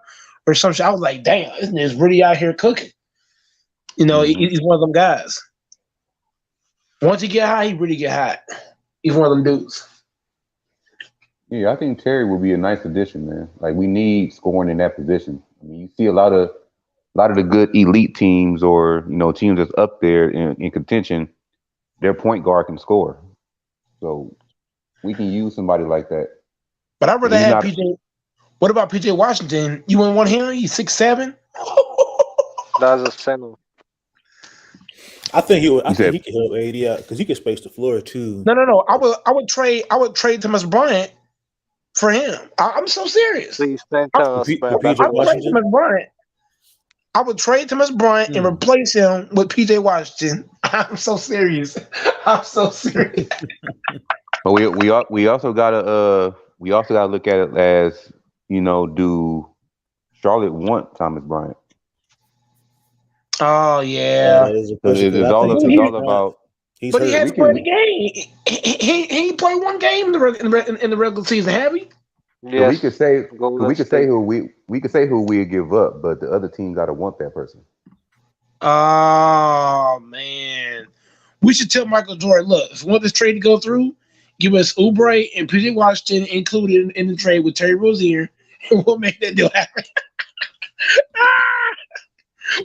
or some shit. I was like, damn, this is really out here cooking. He's one of them guys. Once he get hot, he really get hot. He's one of them dudes. Yeah, I think Terry will be a nice addition, man. Like, we need scoring in that position. I mean, you see a lot of the good elite teams or teams that's up there in contention. Their point guard can score, so we can use somebody like that. But I'd rather have PJ. What about PJ Washington? You wouldn't want him? He's 6'7". That's a center. I think he could help AD out because he could space the floor too. No. I would trade Thomas Bryant for him. I'm so serious. Please I would trade Thomas Bryant and replace him with PJ Washington. I'm so serious. But we also gotta look at it as do Charlotte want Thomas Bryant? Oh yeah, it's all about. But he hasn't played a game. He played one game in the regular season, have he? Yes. So we could say who we give up, but the other team gotta want that person. Oh man, we should tell Michael Jordan, look, if we want this trade to go through, give us Oubre and PJ Washington included in the trade with Terry Rozier, and we'll make that deal happen.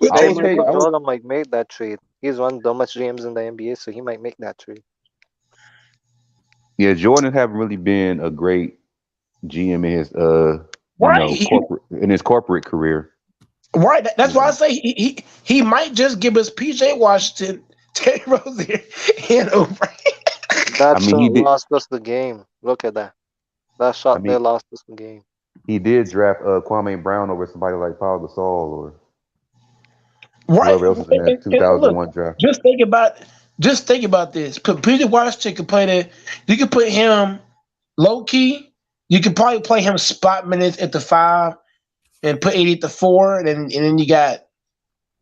Jordan might make that trade. He's one of the dumbest GMs in the NBA, so he might make that trade. Yeah, Jordan haven't really been a great GM in his corporate career. Right. That's why I say he might just give us PJ Washington, Terry Rozier, and Oubre. That shot lost us the game. Look at that. That shot there lost us the game. he did draft Kwame Brown over somebody like Paul Gasol or Right. whoever else was in that 2001 look, draft. just think about this. Put Peter Washington could play that. You could put him low key. You could probably play him spot minutes at the 5 and put 80 at the 4, and then you got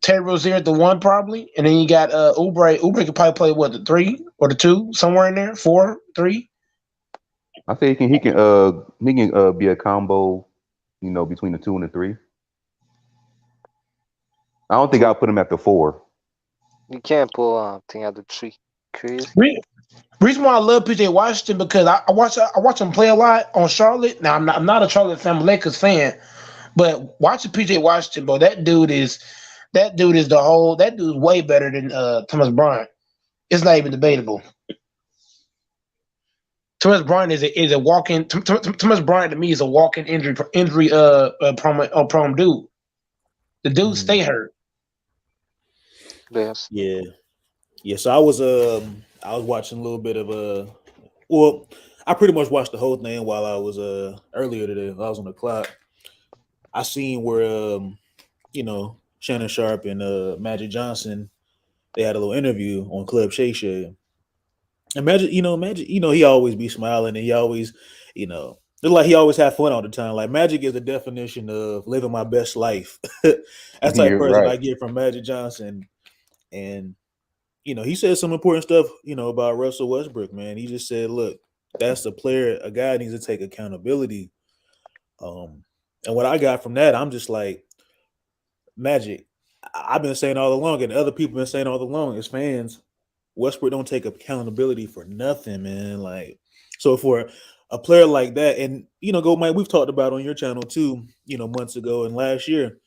Terry Rozier at the 1 probably, and then you got Oubre. Oubre could probably play what, the 3 or the 2, somewhere in there, 4, 3. I say he can be a combo, between the 2 and the 3. I don't think I'll put him at the 4. You can't pull thing at the 3. Crazy. Reason why I love PJ Washington because I watch him play a lot on Charlotte. Now I'm not a Charlotte fan, I'm a Lakers fan, but watching PJ Washington, bro, that dude is way better than Thomas Bryant. It's not even debatable. Thomas Bryant is a walking. Thomas Bryant to me is a walking injury prone dude. The dude stay hurt. Yes. Yeah. So I was watching a little bit of well, I pretty much watched the whole thing while I was earlier today. I was on the clock. I seen where Shannon Sharp and Magic Johnson, they had a little interview on Club Shay Shay. And Magic, he always be smiling and he always, it's like he always have fun all the time. Like Magic is the definition of living my best life. That's the type of person I get from Magic Johnson. And he said some important stuff, about Russell Westbrook, man. He just said, look, that's a player, a guy needs to take accountability. And what I got from that, I'm just like, Magic, I've been saying all along, and other people been saying all along as fans, Westbrook don't take accountability for nothing, man. Like, so for a player like that, and Go Mike, we've talked about on your channel too, months ago and last year,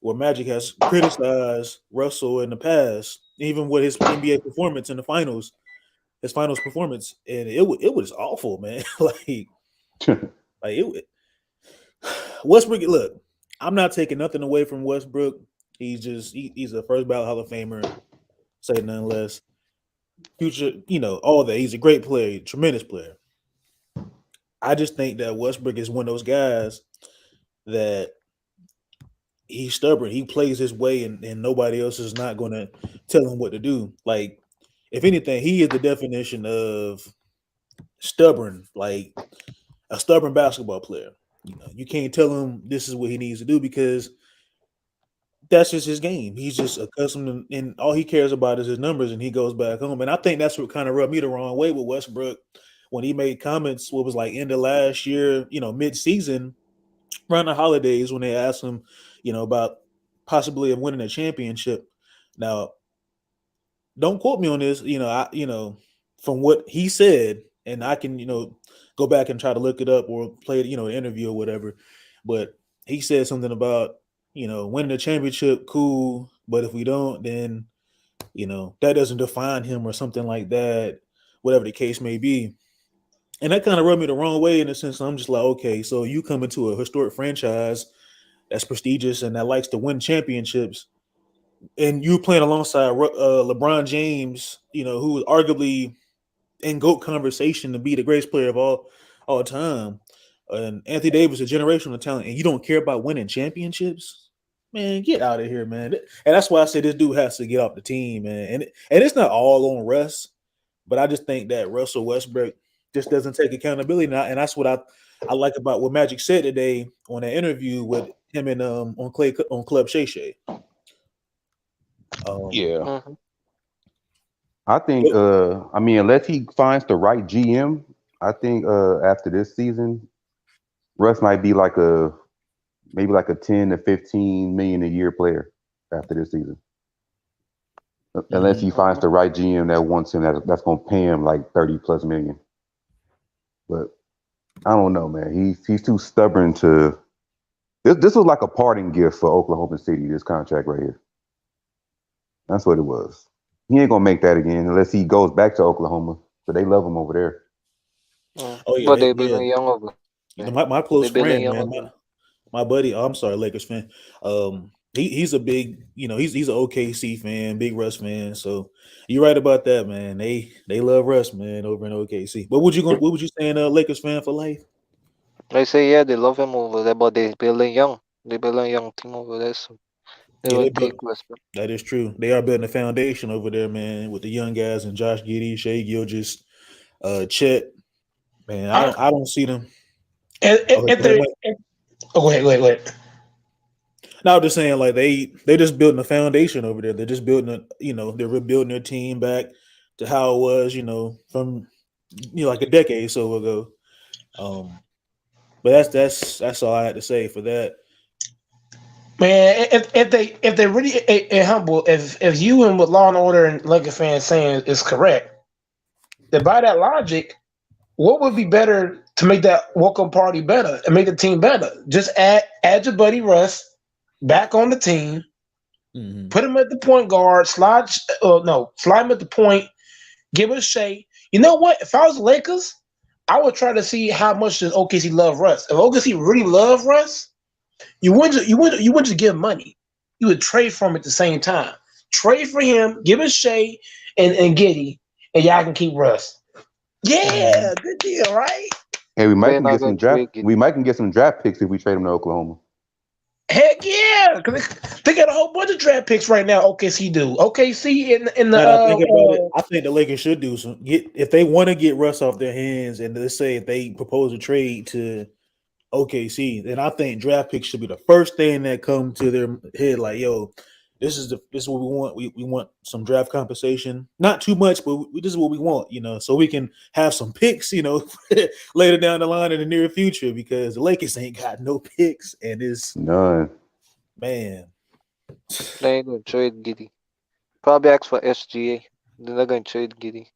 where Magic has criticized Russell in the past, even with his NBA performance in the finals, his finals performance, and it was awful, man. Westbrook. Look, I'm not taking nothing away from Westbrook. He's a first ballot Hall of Famer. Say none less. Future, all that. He's a great player, tremendous player. I just think that Westbrook is one of those guys that he's stubborn. He plays his way, and nobody else is not going to tell him what to do. Like, if anything, he is the definition of stubborn, like a stubborn basketball player. You can't tell him this is what he needs to do because that's just his game. He's just accustomed to, and all he cares about is his numbers, and he goes back home. And I think that's what kind of rubbed me the wrong way with Westbrook when he made comments, what was like end of last year, mid-season, around the holidays, when they asked him, about possibly winning a championship. Now, don't quote me on this, from what he said, and I can, go back and try to look it up or play it, an interview or whatever. But he said something about, winning a championship, cool. But if we don't, then, that doesn't define him or something like that, whatever the case may be. And that kind of rubbed me the wrong way in the sense I'm just like, okay, so you come into a historic franchise that's prestigious and that likes to win championships, and you playing alongside LeBron James, who is arguably in GOAT conversation to be the greatest player of all time, and Anthony Davis, a generational talent, and you don't care about winning championships, man, get out of here, man. And that's why I say this dude has to get off the team, man. And it's not all on Russ, but I just think that Russell Westbrook just doesn't take accountability, and that's what I like about what Magic said today on that interview with him and on Club Shay Shay. Yeah. I think unless he finds the right GM, I think after this season, Russ might be maybe like a 10 to 15 million a year player after this season. Unless he finds the right GM that wants him, that's going to pay him like 30 plus million. But I don't know, man. He's too stubborn to. This was like a parting gift for Oklahoma City, this contract right here. That's what it was. He ain't gonna make that again unless he goes back to Oklahoma. But they love him over there. Oh yeah, but they've been young over. My close friend, man, my buddy. I'm sorry, Lakers fan. He's a big, he's an OKC fan, big Russ fan. So you're right about that, man. They love Russ, man, over in OKC. What would you say in a Lakers fan for life? They say yeah, they love him over there, but they building young. They building young team over there, so they Yeah, will take respect. that is true. They are building a foundation over there, man, with the young guys and Josh Giddey, Shea Gilgeous, Chet. Man, I don't see them. Go ahead. No, I'm just saying, like they just building a foundation over there. They're just building they're rebuilding their team back to how it was, from like a decade or so ago. But that's all I had to say for that. Man, if they really humble, if you and what Law and Order and Lakers fans saying is correct, then by that logic, what would be better to make that welcome party better and make the team better? Just add your buddy Russ back on the team, put him at the point guard, slide him at the point, give us Shea. You know what? If I was the Lakers, I would try to see how much does OKC love Russ. If OKC really love Russ, you wouldn't just give him money. You would trade for him at the same time. Trade for him, give us Shea and Giddey, and y'all can keep Russ. Yeah, good deal, right? Hey, we might can get some draft. We might can get some draft picks if we trade them to Oklahoma. Heck yeah, because they got a whole bunch of draft picks right now. OKC do. OKC in the. I think the Lakers should do some. If they want to get Russ off their hands, and let's say if they propose a trade to OKC, then I think draft picks should be the first thing that come to their head. Like, yo, this is what we want. We want some draft compensation, not too much, but this is what we want. So we can have some picks. Later down the line in the near future, because the Lakers ain't got no picks, and it's none. Man, they ain't gonna trade Giddey. Probably ask for SGA. They're not gonna trade Giddey.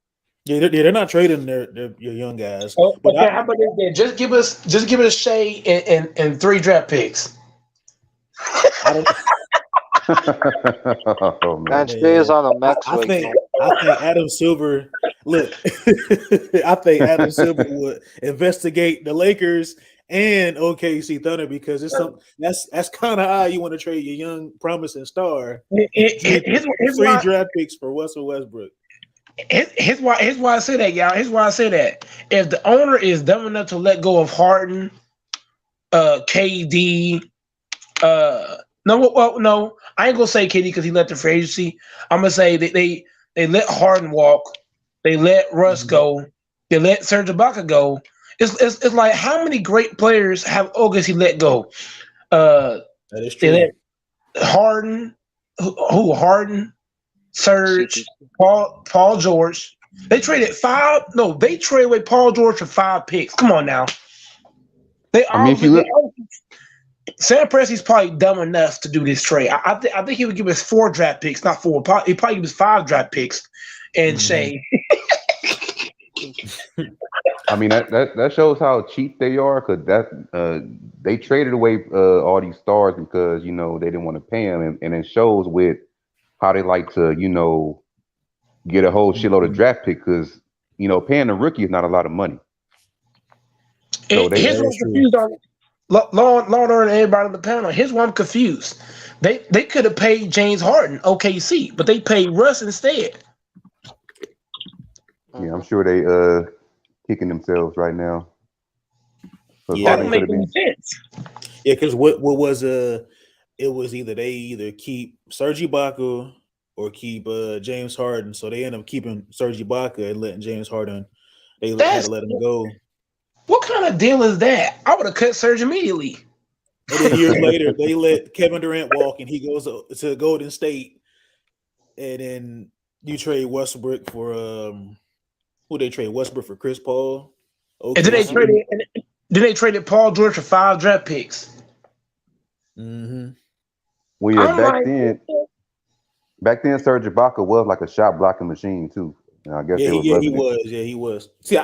Yeah, they're not trading their young guys. How about this? Just give us Shea and 3 draft picks. Oh, man. Shea is on a max. I think Adam Silver. Look, I think Adam Silver would investigate the Lakers and OKC Thunder, because it's something that's kind of odd. You want to trade your young promising star, 3 draft picks for Russell Westbrook. Here's why I say that, y'all. Here's why I say that. If the owner is dumb enough to let go of Harden, KD, no, I ain't gonna say KD because he left the free agency. I'm gonna say they let Harden walk, they let Russ go, they let Serge Ibaka go. It's like, how many great players have OKC let go? That is true. They let Harden, Harden, Serge, Paul George. They traded away Paul George for 5 picks. Come on now. Sam Presti's probably dumb enough to do this trade. I think he would give us 4 draft picks, not 4. He probably give us 5 draft picks and Shea. I mean, that shows how cheap they are, because they traded away all these stars because they didn't want to pay them, and it shows with how they like to get a whole shitload of draft pick, because paying a rookie is not a lot of money. So here's what I'm confused on. Law and everybody on the panel. Here's why I'm confused. They could have paid James Harden, OKC, but they paid Russ instead. Yeah, I'm sure they kicking themselves right now. That don't make any sense. Yeah, because what was it was either they keep Serge Ibaka or keep James Harden. So they end up keeping Serge Ibaka and letting James Harden. They had to let him go. What kind of deal is that? I would have cut Serge immediately. And then years later, they let Kevin Durant walk, and he goes to Golden State. And then you trade Westbrook for who they trade? Westbrook for Chris Paul. Okay. And then they traded Paul George for 5 draft picks. Mm-hmm. Well, yeah, back then, Serge Ibaka was like a shot blocking machine too. I guess he was. Yeah, he was. He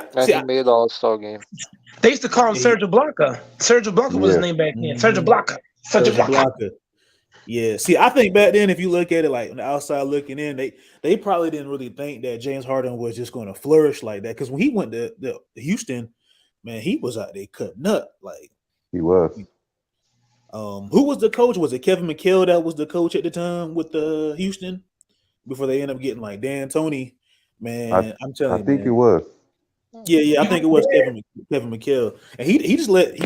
made All-Star game. They used to call him Serge Ibaka. Serge Ibaka was his name back then. Serge Ibaka. Serge Ibaka. Yeah. See, I think back then, if you look at it like on the outside looking in, they probably didn't really think that James Harden was just going to flourish like that. Because when he went to Houston, man, he was out there cutting up. Like he was. Who was the coach? Was it Kevin McHale that was the coach at the time with Houston before they ended up getting like Dan Tony? Man, I'm telling you, I think it was. Yeah, I think it was Kevin McHale, and he just let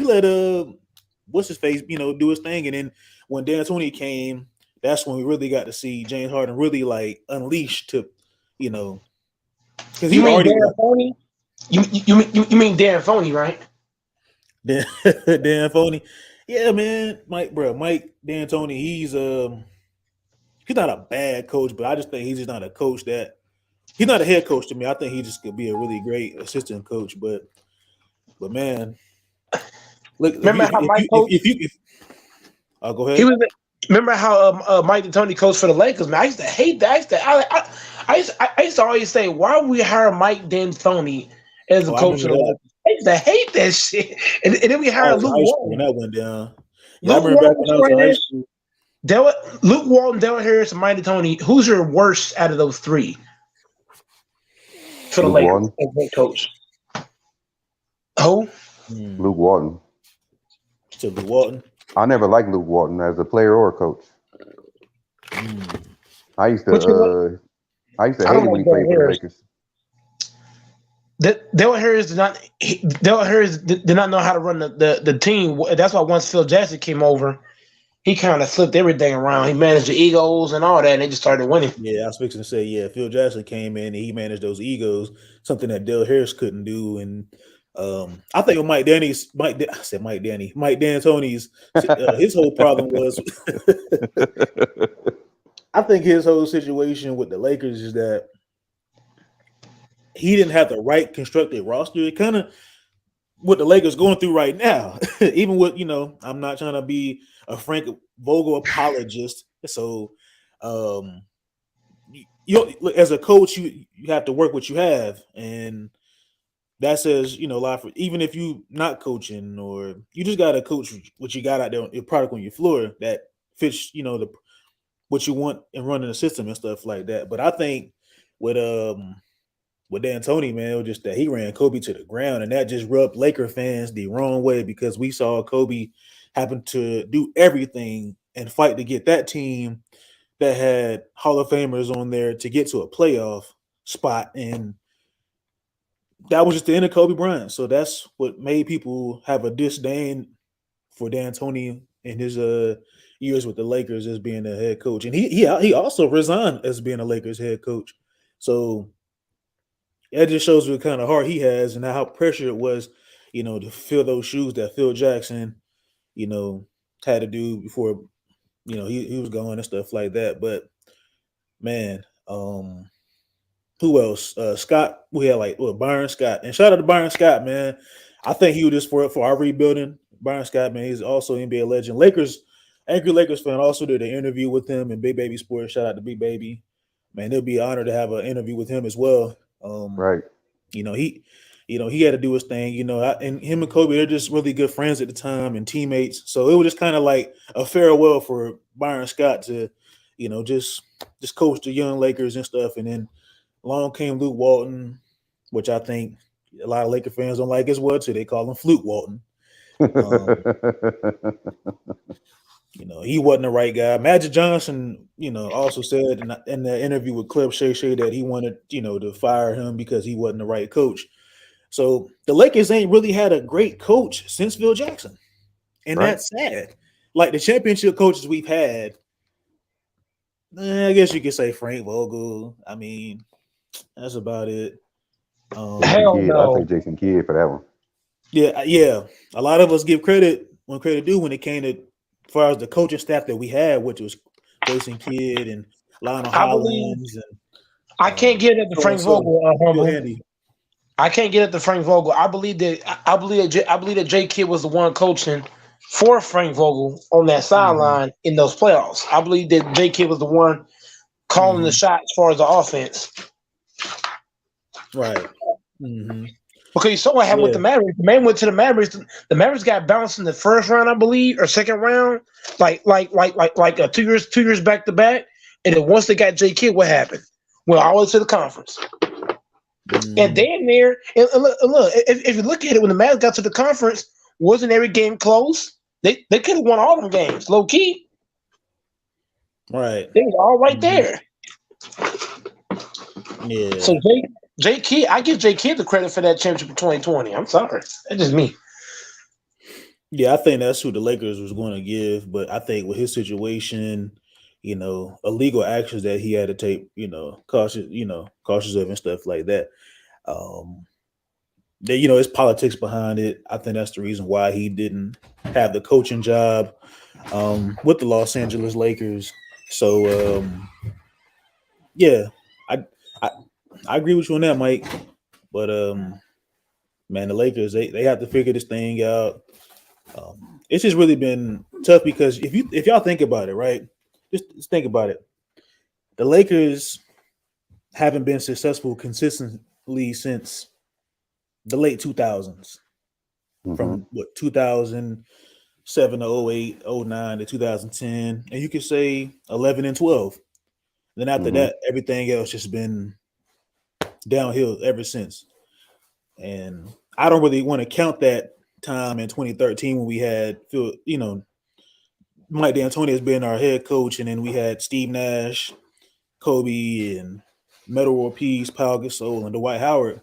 what's his face, do his thing, and then when D'Antoni came, that's when we really got to see James Harden really like unleashed to, because you mean D'Antoni? You mean D'Antoni, right? D'Antoni, yeah, man, Mike D'Antoni, he's not a bad coach, but I just think he's just not a coach that. He's not a head coach to me. I think he just could be a really great assistant coach. But man, look. Remember how Mike coached? I'll go ahead. Remember how Mike D'Antoni coached for the Lakers? Man, I used to hate that. I used to always say, why would we hire Mike D'Antoni as a coach for the Lakers? I used to hate that shit. And then we hired Luke Walton. When that went down. Yeah, I remember back when I was in high school. Luke Walton, Daryl Harris, and Mike D'Antoni. Who's your worst out of those three? For the Lakers as head coach. Who? Luke Walton. To Luke Walton. I never liked Luke Walton as a player or a coach. I used to hate him when he played for the Lakers. Daryl Harris did not know how to run the team. That's why once Phil Jackson came over, he kind of flipped everything around. He managed the egos and all that, and they just started winning. Yeah, I was fixing to say, Phil Jackson came in and he managed those egos, something that Daryl Harris couldn't do. And I think with Mike D'Antoni's, his whole problem was, I think his whole situation with the Lakers is that he didn't have the right constructed roster. It kind of what the Lakers going through right now, even with, I'm not trying to be a Frank Vogel apologist. So, as a coach, you have to work what you have, and that says, a lot for even if you not coaching or you just got to coach what you got out there, your product on your floor that fits, what you want and running the system and stuff like that. But I think with D'Antoni, man, it was just that he ran Kobe to the ground, and that just rubbed Laker fans the wrong way because we saw Kobe happen to do everything and fight to get that team that had Hall of Famers on there to get to a playoff spot, and that was just the end of Kobe Bryant. So that's what made people have a disdain for D'Antoni in his years with the Lakers as being the head coach, and he also resigned as being a Lakers head coach. So that just shows what kind of heart he has and how pressure it was, to fill those shoes that Phil Jackson, had to do before, he was gone and stuff like that. But man, who else? Scott. We had Byron Scott, and shout out to Byron Scott, man. I think he was just for our rebuilding. Byron Scott, man, he's also an NBA legend. Angry Lakers fan, also did an interview with him in Big Baby Sports. Shout out to Big Baby, man. It'll be an honor to have an interview with him as well. Right. He had to do his thing, and him and Kobe, they're just really good friends at the time and teammates. So it was just kind of like a farewell for Byron Scott to, just coach the young Lakers and stuff. And then along came Luke Walton, which I think a lot of Laker fans don't like as well too. They call him Fluke Walton. He wasn't the right guy. Magic Johnson, also said in the interview with Club Shay Shay that he wanted, to fire him because he wasn't the right coach. So the Lakers ain't really had a great coach since Phil Jackson. And That's sad. Like the championship coaches we've had, I guess you could say Frank Vogel. I mean, that's about it. Hell no. I'll take Jason Kidd for that one. Yeah. A lot of us give credit when credit due when it came to as far as the coaching staff that we had, which was Jason Kidd and Lionel Hollins. I can't get at the Frank Vogel. I can't get at the Frank Vogel. I believe that Jay Kidd was the one coaching for Frank Vogel on that sideline in those playoffs. I believe that Jay Kidd was the one calling the shot as far as the offense. Right. Okay, so what happened with the Mavericks? The man went to the Mavericks. The Mavericks got bounced in the first round, I believe, or second round, like 2 years back to back. And then once they got Jay Kidd, what happened? Went all the way to the conference. And damn near, and look, if you look at it, when the Mavs got to the conference, wasn't every game close? They could have won all them games, low key. Right. They was all right there. Yeah. So J Kidd, I give J Kidd the credit for that championship in 2020. I'm sorry, that's just me. Yeah, I think that's who the Lakers was going to give, but I think with his situation, illegal actions that he had to take, cautious of and stuff like that. That it's politics behind it. I think that's the reason why he didn't have the coaching job with the Los Angeles Lakers. So yeah, I agree with you on that, Mike. But man, the Lakers they have to figure this thing out. It's just really been tough because if y'all think about it, right? Just think about it. The Lakers haven't been successful consistently since the late 2000s. From 2007 to 08, 09 to 2010, and you could say 11 and 12. Then after that, everything else just been downhill ever since. And I don't really want to count that time in 2013 when we had Phil, Mike D'Antoni has been our head coach, and then we had Steve Nash, Kobe, and Metta World Peace, Pau Gasol, and Dwight Howard.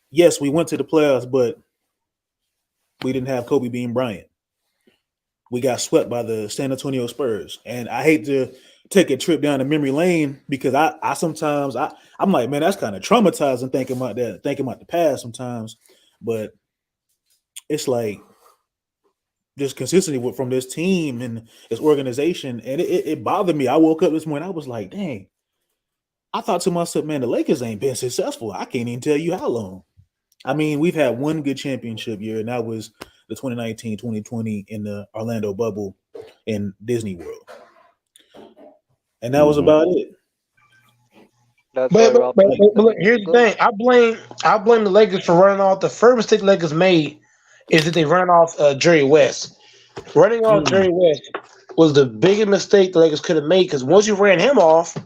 Yes, we went to the playoffs, but we didn't have Kobe Bean Bryant. We got swept by the San Antonio Spurs. And I hate to take a trip down the memory lane because I sometimes I'm like, man, that's kind of traumatizing thinking about the past sometimes. But it's like just consistency from this team and this organization. And it bothered me. I woke up this morning, I was like, dang, I thought to myself, man, the Lakers ain't been successful. I can't even tell you how long. I mean, we've had one good championship year, and that was the 2019-2020 in the Orlando bubble in Disney World. And that was about it. But look, here's the thing. I blame the Lakers for running off. The first mistake the Lakers made is that they ran off Jerry West. Running off Jerry West was the biggest mistake the Lakers could have made because once you ran him off,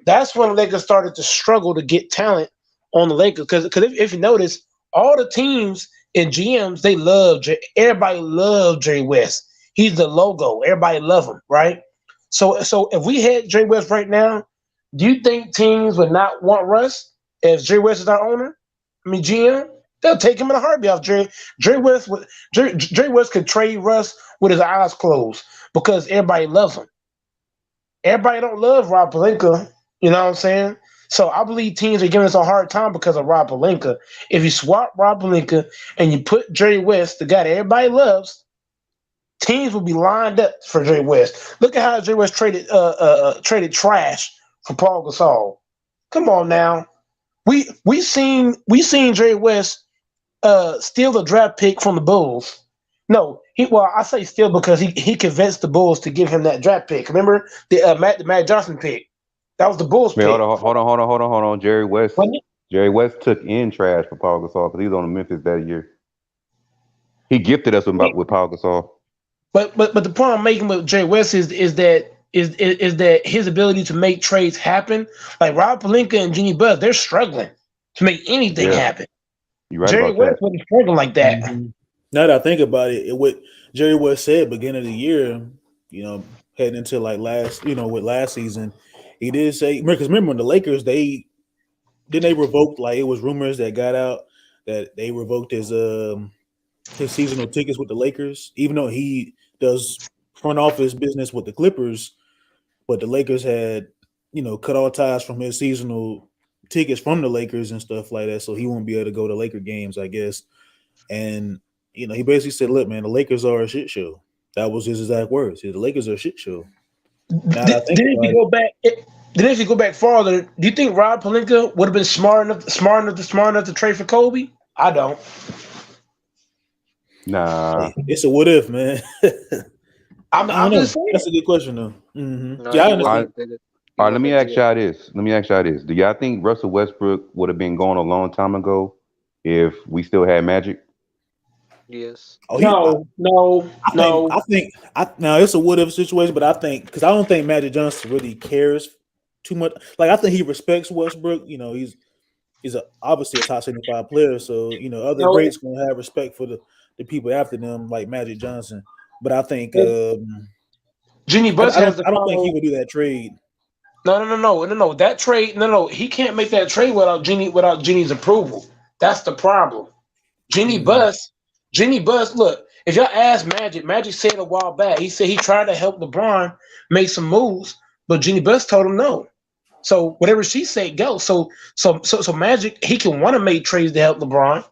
that's when the Lakers started to struggle to get talent on the Lakers. Because if you notice, all the teams and GMs, everybody loved Jerry West. He's the logo. Everybody love him, right? So if we had Jerry West right now, do you think teams would not want Russ if Jerry West is our owner? I mean, GM, they'll take him in a heartbeat off Jerry. Jerry West could trade Russ with his eyes closed because everybody loves him. Everybody don't love Rob Pelinka. You know what I'm saying? So I believe teams are giving us a hard time because of Rob Pelinka. If you swap Rob Pelinka and you put Jerry West, the guy that everybody loves, teams will be lined up for Jerry West. Look at how Jerry West traded trash for Paul Gasol. Come on now. We seen Jerry West steal the draft pick from the Bulls. No, I say steal because he convinced the Bulls to give him that draft pick. Remember the Matt Johnson pick? That was the Bulls pick. Hold on. Jerry West took in trash for Paul Gasol because he was on the Memphis that year. He gifted us with Paul Gasol. But the point I'm making with Jerry West is that his ability to make trades happen. Like Rob Pelinka and Jeannie Buss, they're struggling to make anything happen. You're right. Jerry West wasn't struggling like that. Mm-hmm. Now that I think about it, what Jerry West said beginning of the year, heading into like with last season, he did say, because remember when the Lakers they revoked, like it was rumors that got out that they revoked his seasonal tickets with the Lakers, even though he does front office business with the Clippers, but the Lakers had, cut all ties from his seasonal tickets from the Lakers and stuff like that, so he won't be able to go to Laker games, I guess. And he basically said, "Look, man, the Lakers are a shit show." That was his exact words. The Lakers are a shit show. If you go back farther, do you think Rob Pelinka would have been smart enough to trade for Kobe? I don't. Nah, it's a what if, man. I'm just saying. That's a good question, though. Mm-hmm. No, I understand. All right, let me ask y'all this. Do y'all think Russell Westbrook would have been gone a long time ago if we still had Magic? Yes. No. I think now it's a what if situation, but I think because I don't think Magic Johnson really cares too much. Like I think he respects Westbrook. He's obviously a top 75 player, so other greats gonna have respect for the people after them, like Magic Johnson. But I think Jeannie Buss I don't think he would do that trade. No. That trade, no. He can't make that trade without Jeannie's approval. That's the problem. Jeannie Buss. Look, if y'all ask Magic said a while back, he said he tried to help LeBron make some moves, but Jeannie Buss told him no. So whatever she said, go. So Magic, he can want to make trades to help LeBron,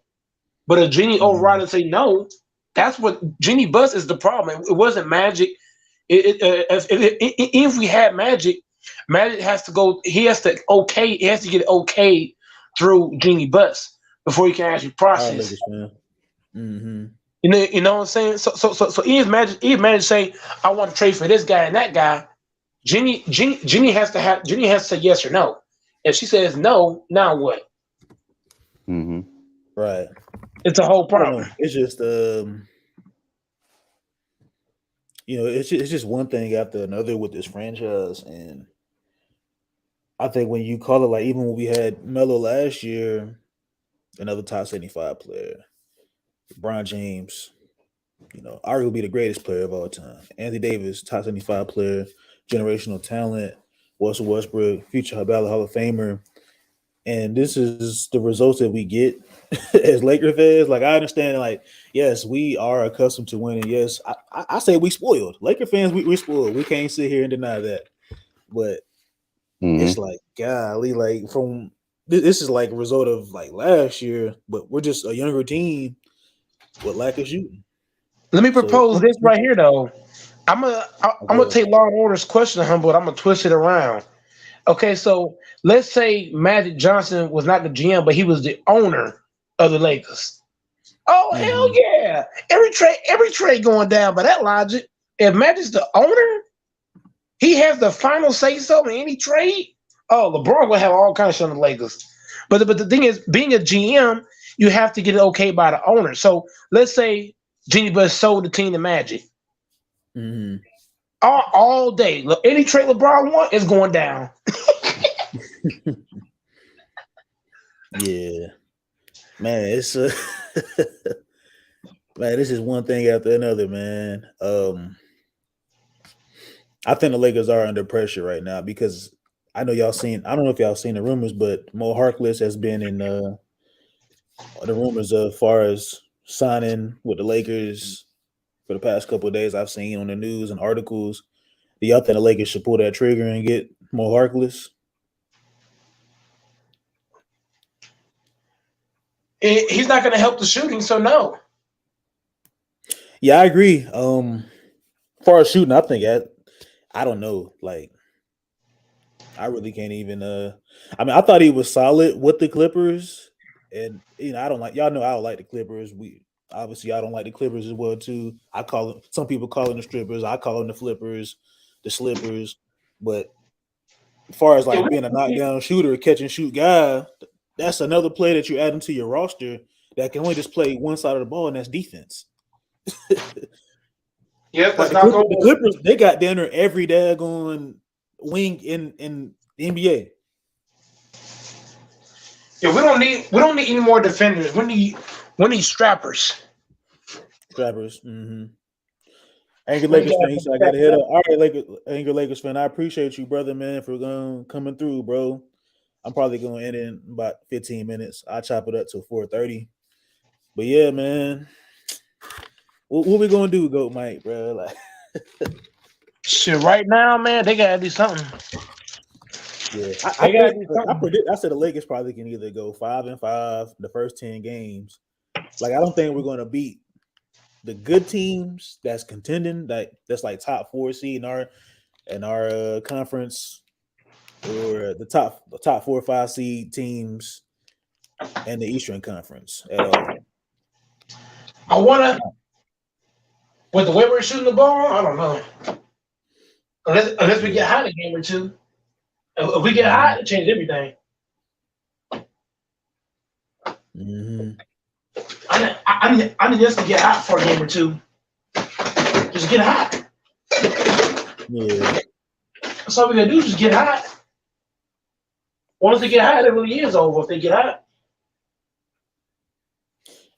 but if Jeannie override and say no, that's what Jeannie Buss is the problem. It wasn't Magic. If we had Magic has to go. He has to get okay through Jeannie Buss before he can actually process. You know what I'm saying? So even Magic saying, I want to trade for this guy and that guy. Jeannie has to say yes or no. If she says no, now what? Right. It's a whole problem. It's just it's just one thing after another with this franchise, and I think when you call it, like, even when we had Melo last year, another top 75 player, LeBron James, arguably the greatest player of all time. Anthony Davis, top 75 player, generational talent. Russell Westbrook, future Hall of Famer. And this is the results that we get as Laker fans. Like, I understand, like, yes, we are accustomed to winning. Yes, I say we spoiled. Laker fans, we spoiled. We can't sit here and deny that. But it's like, golly, like, this is like a result of like last year, but we're just a younger team with lack of shooting. Let me propose this right here, though. I'm gonna take Law and Order's question, but I'm gonna twist it around. Okay, so let's say Magic Johnson was not the GM, but he was the owner of the Lakers. Oh, hell yeah! Every trade going down by that logic. If Magic's the owner, he has the final say so in any trade. Oh, LeBron will have all kinds of shit on the Lakers. But the thing is, being a GM, you have to get it okay by the owner. So let's say Jeannie Buss sold the team to Magic. All day. Look, any trade LeBron wants is going down. Yeah. Man, it's man, this is one thing after another, man. I think the Lakers are under pressure right now because I know y'all seen, I don't know if y'all seen the rumors, but Mo Harkless has been in the rumors as far as signing with the Lakers for the past couple of days. I've seen on the news and articles. Do y'all think the Lakers should pull that trigger and get Mo Harkless? He's not going to help the shooting, so no. Yeah, I agree. As far as shooting, I think I don't know. Like, I really can't even. I mean, I thought he was solid with the Clippers, and I don't like, y'all know I don't like the Clippers. I don't like the Clippers as well too. I call them. Some people call them the strippers. I call them the flippers, the slippers. But as far as like being a knockdown shooter, catch and shoot guy, that's another player that you add into your roster that can only just play one side of the ball, and that's defense. Yeah, that's like the Clippers, they got down there every daggone wing in the NBA. Yeah, we don't need any more defenders. We need strappers. Strappers. Angry Lakers fan, he said I got to hit up. All right, Angry Lakers fan, I appreciate you, brother, man, for coming through, bro. I'm probably going to end in about 15 minutes. I'll chop it up till 4:30. But yeah, man, what we gonna do, Goat Mike, bro? Like, shit, right now, man, they gotta do something. Yeah, I said the Lakers probably can either go 5-5 the first 10 games. Like, I don't think we're gonna beat the good teams that's contending, that's like top 4 seed in our conference, or the top 4 or 5 seed teams in the Eastern Conference at all. I wanna, with the way we're shooting the ball, I don't know. Unless we get hot a game or two. If we get hot, it changes everything. I need us to get hot for a game or two. Just get hot. Yeah. That's all we gotta do. Just get hot. Once they get hot, it really is over. If they get hot.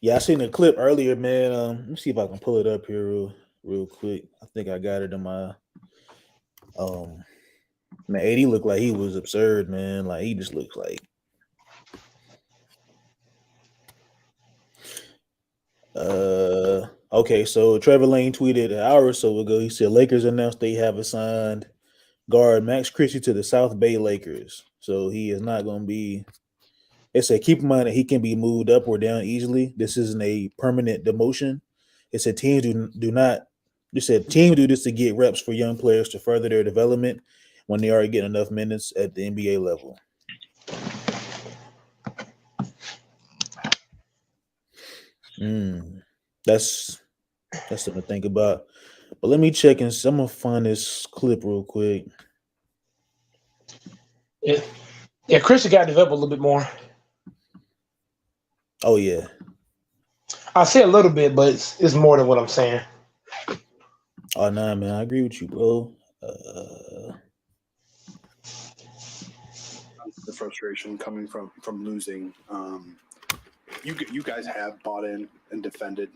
Yeah, I seen a clip earlier, man. Let me see if I can pull it up here real quick. I think I got it in my Man, AD looked like he was absurd, man. Like he just looks like. Okay, so Trevor Lane tweeted an hour or so ago. He said Lakers announced they have assigned guard Max Christie to the South Bay Lakers. So he is not going to be. It said keep in mind that he can be moved up or down easily. This isn't a permanent demotion. It said teams do not. They said teams do this to get reps for young players to further their development when they already get enough minutes at the NBA level. That's something to think about. But let me check and I'm gonna find this clip real quick. Yeah, Chris got to develop a little bit more. Oh yeah, I say a little bit, but it's more than what I'm saying. Oh nah, man, I agree with you, bro. The frustration coming from losing. You guys have bought in and defended,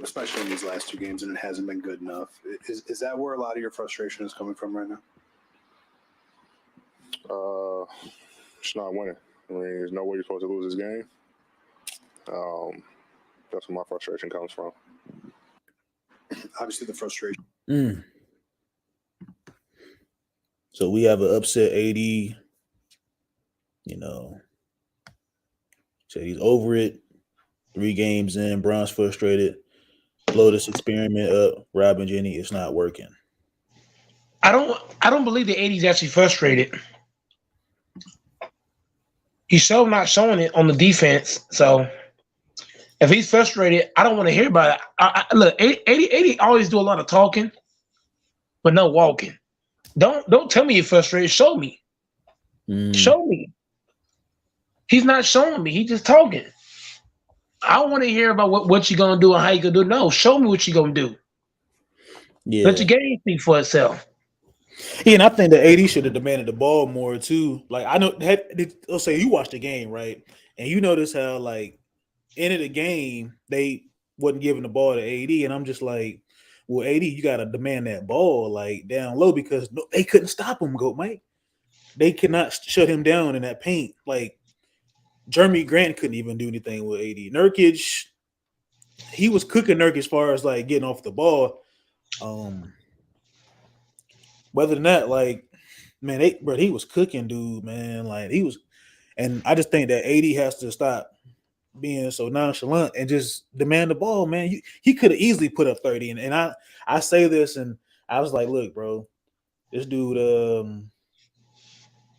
especially in these last two games, and it hasn't been good enough. Is that where a lot of your frustration is coming from right now? It's not winning. I mean, there's no way you're supposed to lose this game. That's where my frustration comes from. Obviously, the frustration. So we have an upset AD. You know, said he's over it. 3 games in, Bron's frustrated. Blow this experiment up. Robin Jenny, it's not working. I don't believe the AD's actually frustrated. He's so not showing it on the defense. So if he's frustrated, I don't want to hear about it. Look, 80 always do a lot of talking, but no walking. Don't tell me you're frustrated. Show me. Show me. He's not showing me. He's just talking. I don't want to hear about what you're going to do and how you're going to do it. No, show me what you're going to do. Yeah. Let your game speak for itself. Yeah, and I think the AD should have demanded the ball more too. Like I know, let's say you watched the game, right? And you notice how like end of the game they wasn't giving the ball to AD, and I'm just like, well, AD, you got to demand that ball like down low because they couldn't stop him, Mike. They could not shut him down in that paint. Like Jeremy Grant couldn't even do anything with AD. Nurkic, he was cooking Nurkic as far as like getting off the ball. Other than that, like, man, he was cooking, dude, man. Like he was, and I just think that AD has to stop being so nonchalant and just demand the ball, man. He could have easily put up 30, and I say this, and I was like, look, bro, this dude,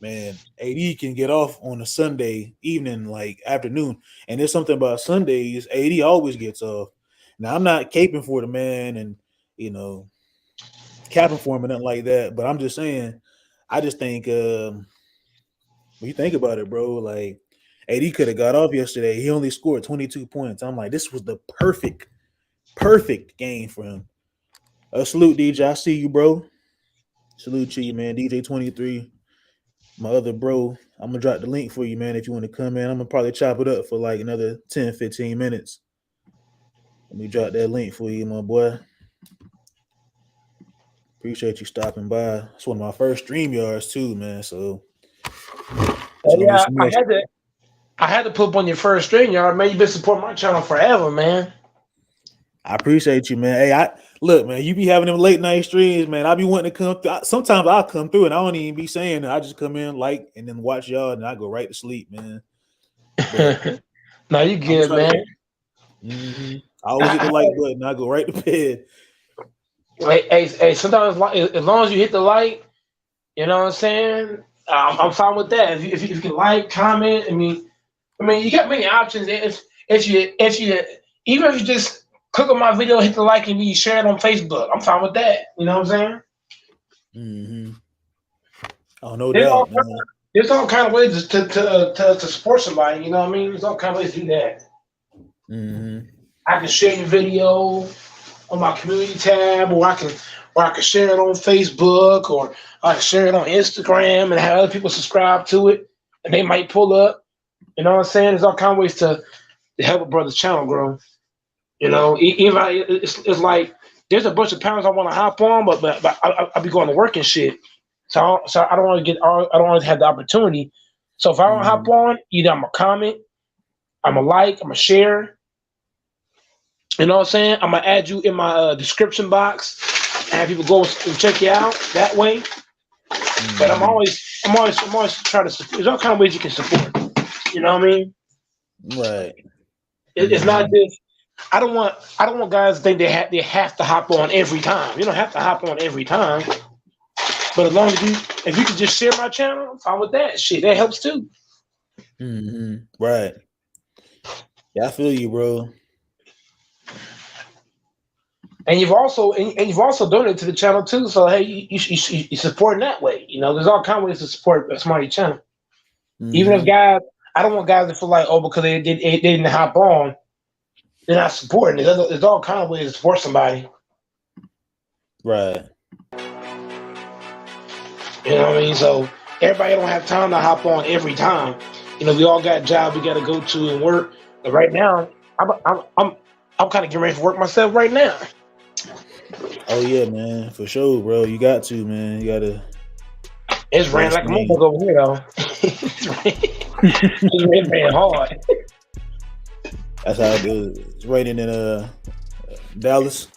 man, AD can get off on a Sunday evening, like afternoon, and there's something about Sundays. AD always gets off. Now I'm not caping for the man, and capping for him and nothing like that. But I'm just saying, I just think when you think about it, bro, like AD could have got off yesterday. He only scored 22 points. I'm like, this was the perfect game for him. Salute, DJ. I see you, bro. Salute to you, man. DJ 23, my other bro. I'm gonna drop the link for you, man. If you want to come in, I'm gonna probably chop it up for like another 10-15 minutes. Let me drop that link for you, my boy. Appreciate you stopping by. It's one of my first StreamYards too, man. So yeah, I had to put up on your first StreamYard, man. You've been supporting my channel forever, man. I appreciate you, man. Hey, look, man, you be having them late night streams, man. I be wanting to come through. Sometimes I'll come through and I don't even be saying that. I just come in, like, and then watch y'all, and I go right to sleep, man. No, you good, man. I always hit the like button. I go right to bed. Hey, sometimes as long as you hit the like, you know what I'm saying? I'm fine with that. If you can like, comment, I mean, you got many options. If you even if you just click on my video, hit the like, and you share it on Facebook, I'm fine with that. You know what I'm saying? Oh, no doubt. There's all kind of ways to support somebody. You know what I mean? There's all kind of ways to do that. I can share your video on my community tab, or I can share it on Facebook, or I can share it on Instagram and have other people subscribe to it, and they might pull up. You know what I'm saying? There's all kind of ways to help a brother's channel grow. You know, even it's like there's a bunch of pounds I want to hop on, but I be going to work and shit. So I don't always have the opportunity. So if I don't hop on, either I'm a comment, I'm a like, I'm a share. You know what I'm saying? I'm gonna add you in my description box and have people go and check you out that way. But I'm always trying to support. There's all kind of ways you can support. You know what I mean? Right. It's not just. I don't want guys to think they have to hop on every time. You don't have to hop on every time. But as long as if you can just share my channel, I'm fine with that. Shit, that helps too. Right. Yeah, I feel you, bro. And you've also donated to the channel too. So hey, you support in that way. You know, there's all kinds of ways to support a Smarty channel. Even if guys, I don't want guys to feel like, oh, because they didn't hop on, they're not supporting. There's all kinds of ways to support somebody. Right. You know what I mean? So everybody don't have time to hop on every time. You know, we all got jobs we got to go to and work. But right now, I'm kind of getting ready for work myself right now. Oh yeah, man, for sure, bro. You got to, man. You gotta. It's raining like a motherfucker over here, though. It's raining hard. That's how it is. It's raining in Dallas.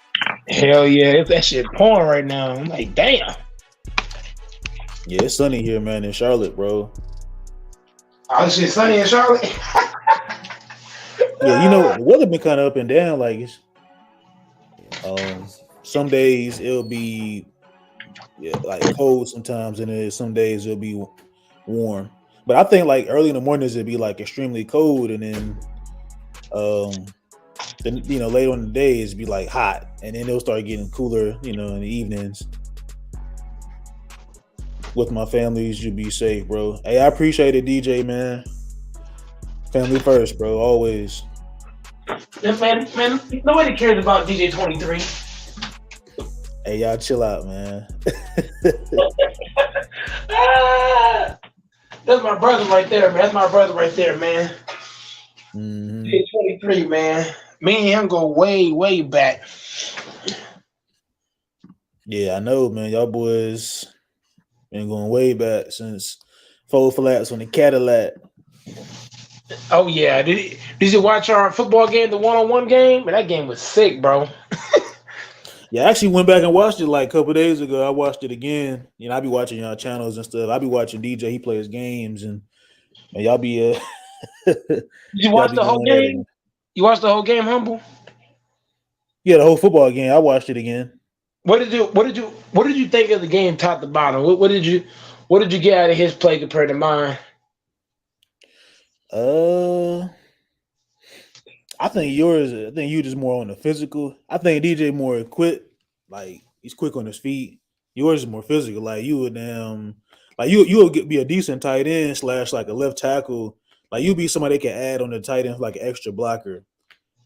Hell yeah, that shit pouring right now. I'm like, damn. Yeah, it's sunny here, man, in Charlotte, bro. Oh, shit, sunny in Charlotte. Yeah, you know, the weather been kind of up and down. Like, it's, some days it'll be like cold sometimes, and then some days it'll be warm. But I think like early in the mornings it'll be like extremely cold, and then you know, later on in the day it'll be like hot, and then it'll start getting cooler, you know, in the evenings. With my family, you should be safe, bro. Hey, I appreciate it, DJ, man. Family first, bro, always. Yeah, man, nobody cares about DJ 23. Hey, y'all chill out, man. That's my brother right there, man. That's my brother right there, man. DJ 23, man. Me and him go way, way back. Yeah, I know, man. Y'all boys been going way back since 4 Flats on the Cadillac. Oh yeah, did you watch our football game, the 1-on-1 game? Man, that game was sick, bro. Yeah, I actually went back and watched it like a couple days ago. I watched it again. You know, I be watching y'all channels and stuff. I be watching DJ. He plays games, and y'all be. Did you watch the whole game? You watched the whole game, Humble? Yeah, the whole football game. I watched it again. What did you think of the game, top to bottom? What did you get out of his play compared to mine? I think you just more on the physical. I think DJ more quick, like he's quick on his feet. Yours is more physical. Like you would you would be a decent tight end / like a left tackle. Like you'd be somebody that can add on the tight end like an extra blocker.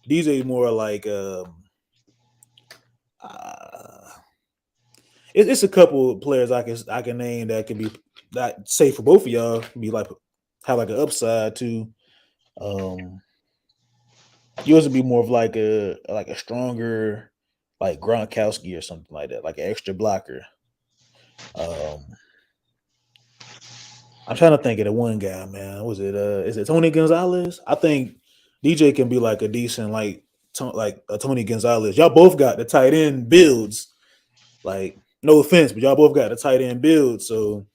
DJ more like it's a couple of players I can name that can be that safe for both of y'all. Be like have like an upside too. Yours would be more of like a stronger like Gronkowski or something like that, like an extra blocker. I'm trying to think of the one guy, man. Was it is it Tony Gonzalez? I think DJ can be like a decent like a Tony Gonzalez. Y'all both got the tight end builds. Like, no offense, but y'all both got the tight end build. So,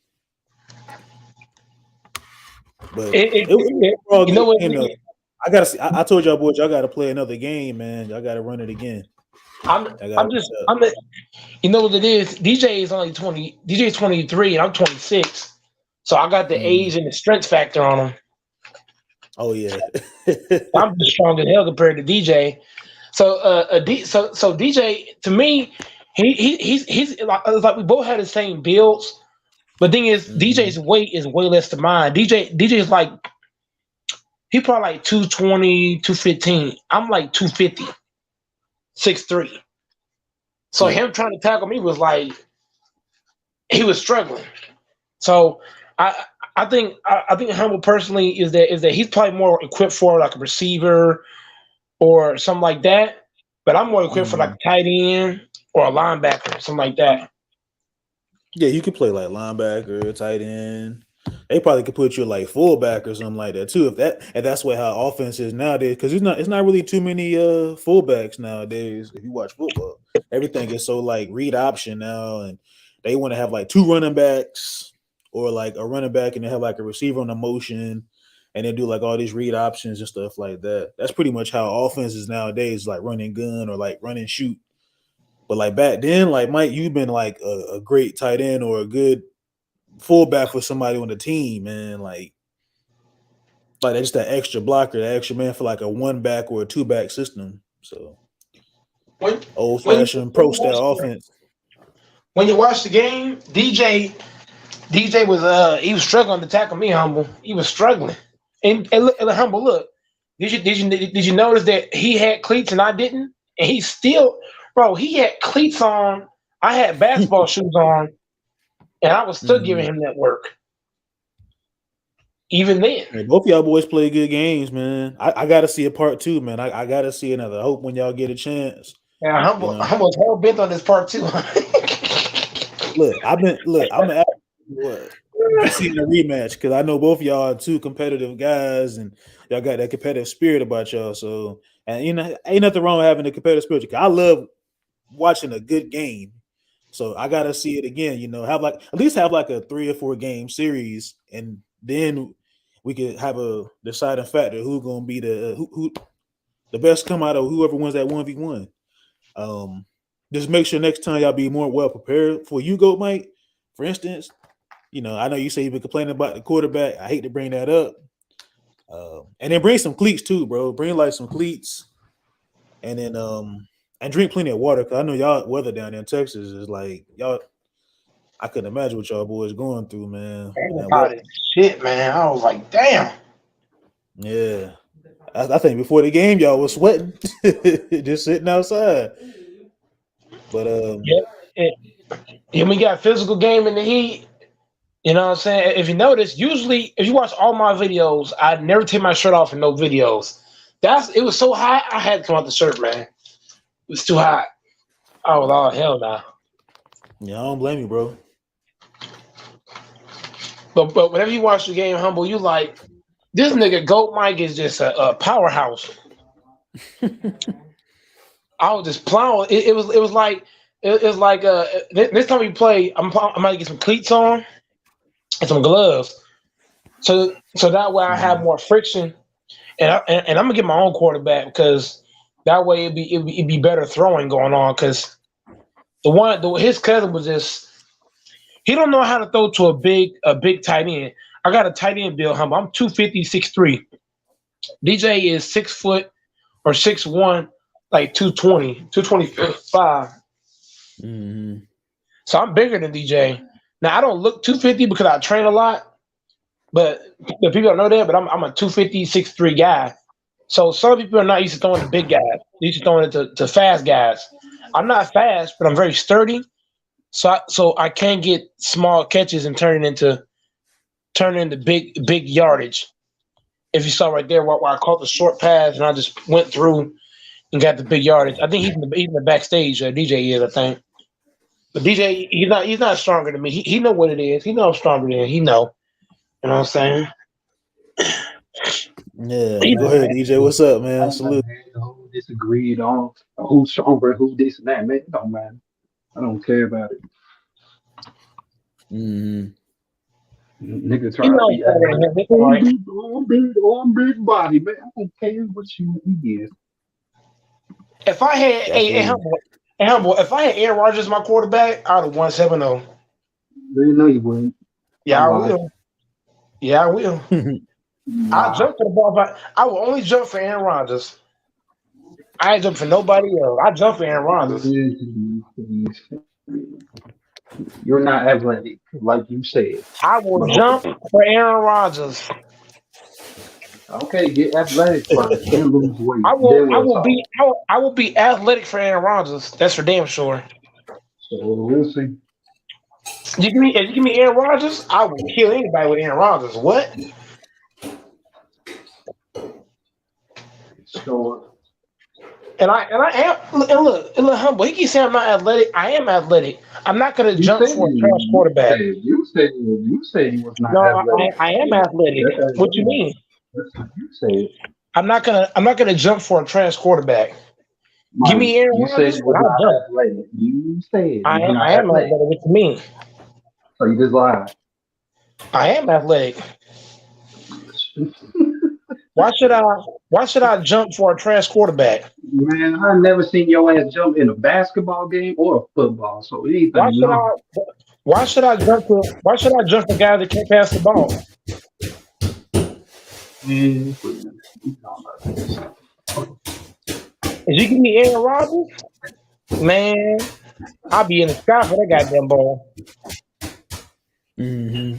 but you know what? I gotta see. I told y'all boys, y'all gotta play another game, man. Y'all gotta run it again. You know what it is? DJ is only 20. DJ is 23, and I'm 26. So I got the age and the strength factor on him. Oh yeah, I'm just strong as hell compared to DJ. So so DJ to me, he's like we both had the same builds, but the thing is, DJ's weight is way less than mine. DJ is like he probably like 220, 215. I'm like 250, 6'3". So him trying to tackle me was like he was struggling. So I think Humble personally is that he's probably more equipped for like a receiver or something like that. But I'm more equipped for like a tight end or a linebacker, something like that. Yeah, you could play like linebacker, tight end. They probably could put you like fullback or something like that too. If that's what how offense is nowadays, because it's not really too many fullbacks nowadays. If you watch football, everything is so like read option now, and they want to have like 2 running backs or like a running back, and they have like a receiver on the motion, and they do like all these read options and stuff like that. That's pretty much how offense is nowadays, like running gun or like run and shoot. But like back then, like Mike, you've been like a great tight end or a good fullback for somebody on the team, man. Like that's just that extra blocker, that extra man for like a 1-back or a 2-back system. So old fashioned pro style offense. When you watch the game, DJ was he was struggling to tackle me, Humble. He was struggling. And look, Humble, look. Did you notice that he had cleats and I didn't? And he still, bro, he had cleats on. I had basketball shoes on, and I was still giving him that work. Even then. Hey, both of y'all boys play good games, man. I gotta see a part 2, man. I gotta see another. I hope when y'all get a chance. Yeah, Humble's hell bent on this part 2. I'm gonna seeing a rematch because I know both of y'all are 2 competitive guys and y'all got that competitive spirit about y'all. So, and you know, ain't nothing wrong with having a competitive spirit. I love watching a good game. So I gotta see it again. You know, at least have like a 3 or 4 game series, and then we could have a deciding factor who's gonna be who the best come out of whoever wins that 1v1. Just make sure next time y'all be more well prepared for you go, Mike. For instance, you know, I know you say you've been complaining about the quarterback. I hate to bring that up. And then bring some cleats too, bro. Bring like some cleats, and then and drink plenty of water because I know y'all weather down there in Texas is like y'all. I couldn't imagine what y'all boys going through, man. Shit, man. I was like, damn. Yeah, I think before the game, y'all was sweating, just sitting outside. But we got a physical game in the heat. You know what I'm saying? If you notice, usually if you watch all my videos, I never take my shirt off in no videos. It was so hot, I had to come out the shirt, man. It was too hot. Oh hell no. Yeah, I don't blame you, bro. But whenever you watch the game, Humble, you like this nigga Goat Mike is just a powerhouse. I was just plowing. It was like next time we play, I'm gonna get some cleats on and some gloves, so that way I have more friction, and I'm gonna get my own quarterback because that way it'd be better throwing going on because his cousin was just he don't know how to throw to a big tight end. I got a tight end build, Humble. I'm 250, 6'3". DJ is 6 foot or 6'1", like 220, 225. Mm-hmm. So I'm bigger than DJ. Now I don't look 250 because I train a lot, but the people don't know that. But I'm a 250, 6'3" guy. So some people are not used to throwing to big guys. They're used to throwing it to fast guys. I'm not fast, but I'm very sturdy. So I can get small catches and turn it into big yardage. If you saw right there where I caught the short pass and I just went through and got the big yardage. I think he's in the backstage. DJ is, I think. But DJ, he's not stronger than me. He know what it is. He knows I'm stronger than him. He know. You know what I'm saying? Yeah. Go ahead, DJ. What's up, man? Salute. Who disagreed on who's stronger, who this and that, man. It don't matter. I don't care about it. Mm-hmm. Nigga try to be on big body, man. I don't care what you is. If I had Humble, if I had Aaron Rodgers my quarterback, I would have won 7-0. No, you wouldn't. Yeah, I will. Yeah, I will. I'll jump for the ball, but I will only jump for Aaron Rodgers. I ain't jump for nobody else. I jump for Aaron Rodgers. You're not athletic, like you said. I will jump for Aaron Rodgers. Okay, get athletic first, then lose weight. I will be athletic for Aaron Rodgers. That's for damn sure. So we'll see. If you give me Aaron Rodgers, I will kill anybody with Aaron Rodgers. What? So And I am and look humble. He keeps saying I'm not athletic. I am athletic. I'm not gonna jump for a trash quarterback. You said you was not No, athletic. I am athletic. What you mean? That's what you said. I'm not gonna jump for a trash quarterback. Mike, Give me Aaron you Rodgers. said you was not athletic. You said I am athletic. What you mean? So you just lied. I am athletic. Why should I jump for a trash quarterback? Man, I've never seen your ass jump in a basketball game or a football. So anything. Why should I jump for a guy that can't pass the ball? If you give me Aaron Rodgers, man, I'll be in the sky for that goddamn ball. Mm-hmm.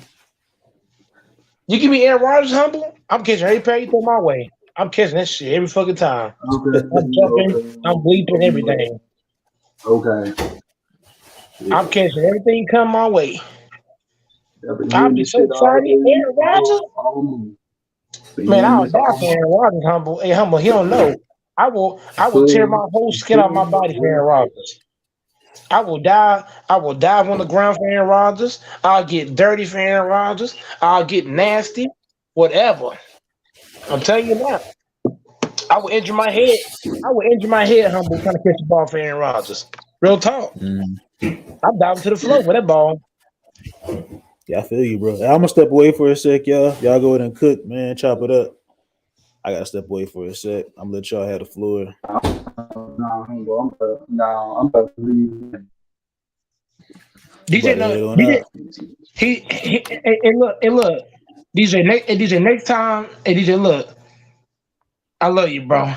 You give me Aaron Rodgers, humble, I'm catching every pass you throw my way. I'm catching that shit every fucking time. Okay. I'm jumping, I'm bleeping everything. Okay. I'm catching everything come my way. I'll be so excited. Aaron Rodgers? Man, I'll die for Aaron Rodgers, humble. Hey, humble, he don't know. I will tear my whole skin off my body for Aaron Rodgers. I will dive on the ground for Aaron Rodgers. I'll get dirty for Aaron Rodgers. I'll get nasty, whatever. I'm telling you now. I will injure my head. Humble, trying to catch the ball for Aaron Rodgers. Real talk. I'm diving to the floor with that ball. Yeah, I feel you, bro. I'm gonna step away for a sec, y'all. Y'all go ahead and cook, man. Chop it up. I gotta step away for a sec. I'm gonna let y'all have the floor. I'm about to leave. DJ, no, DJ, he look. DJ, next time, hey, DJ, look. I love you, bro.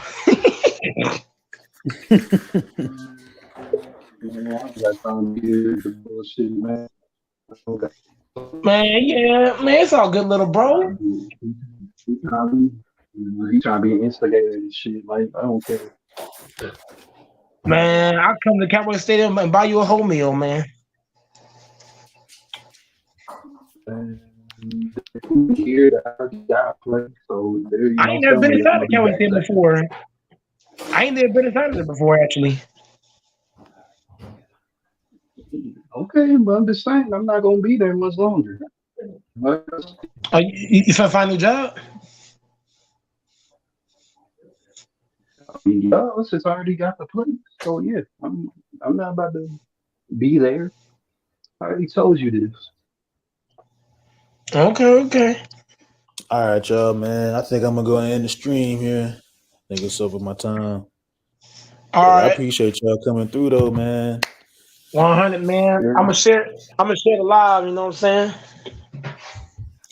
Man, yeah, man, it's all good, little bro. He trying to be an instigator and shit. Like, I don't care. Man, I'll come to Cowboy Stadium and buy you a whole meal, man. Here, so I ain't never been inside the Cowboy Stadium before. I ain't never been inside of it before, actually. Okay, but I'm just saying, I'm not gonna be there much longer. You trying to find a new job? Yeah, since I already got the place, so yeah, I'm not about to be there. I already told you this. Okay. All right, y'all, man. I think I'm gonna go and end the stream here. I think it's over my time. All right. I appreciate y'all coming through, though, man. 100, man. Yeah. I'm gonna share the live. You know what I'm saying?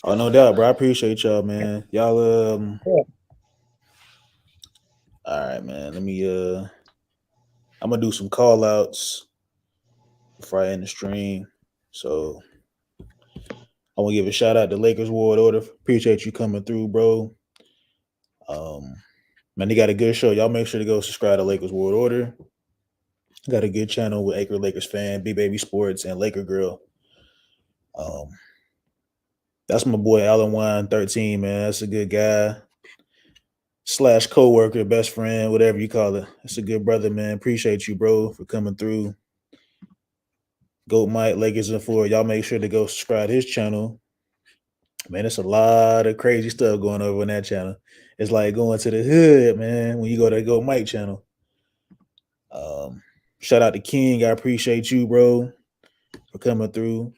Oh, no doubt, bro. I appreciate y'all, man. Y'all, Yeah. All right, man. Let me, I'm gonna do some call outs before I end the stream. So I want to give a shout out to Lakers World Order. Appreciate you coming through, bro. Man, they got a good show. Y'all make sure to go subscribe to Lakers World Order. Got a good channel with Acre Lakers fan, Big Baby Sports, and Laker Girl. That's my boy Alan Wine 13, man. That's a good guy. / co-worker, best friend, whatever you call it. That's a good brother, man. Appreciate you, bro, for coming through. Goat Mike, Lakers and 4. Y'all make sure to go subscribe to his channel. Man, it's a lot of crazy stuff going over on that channel. It's like going to the hood, man, when you go to the Goat Mike channel. Shout out to King. I appreciate you, bro, for coming through.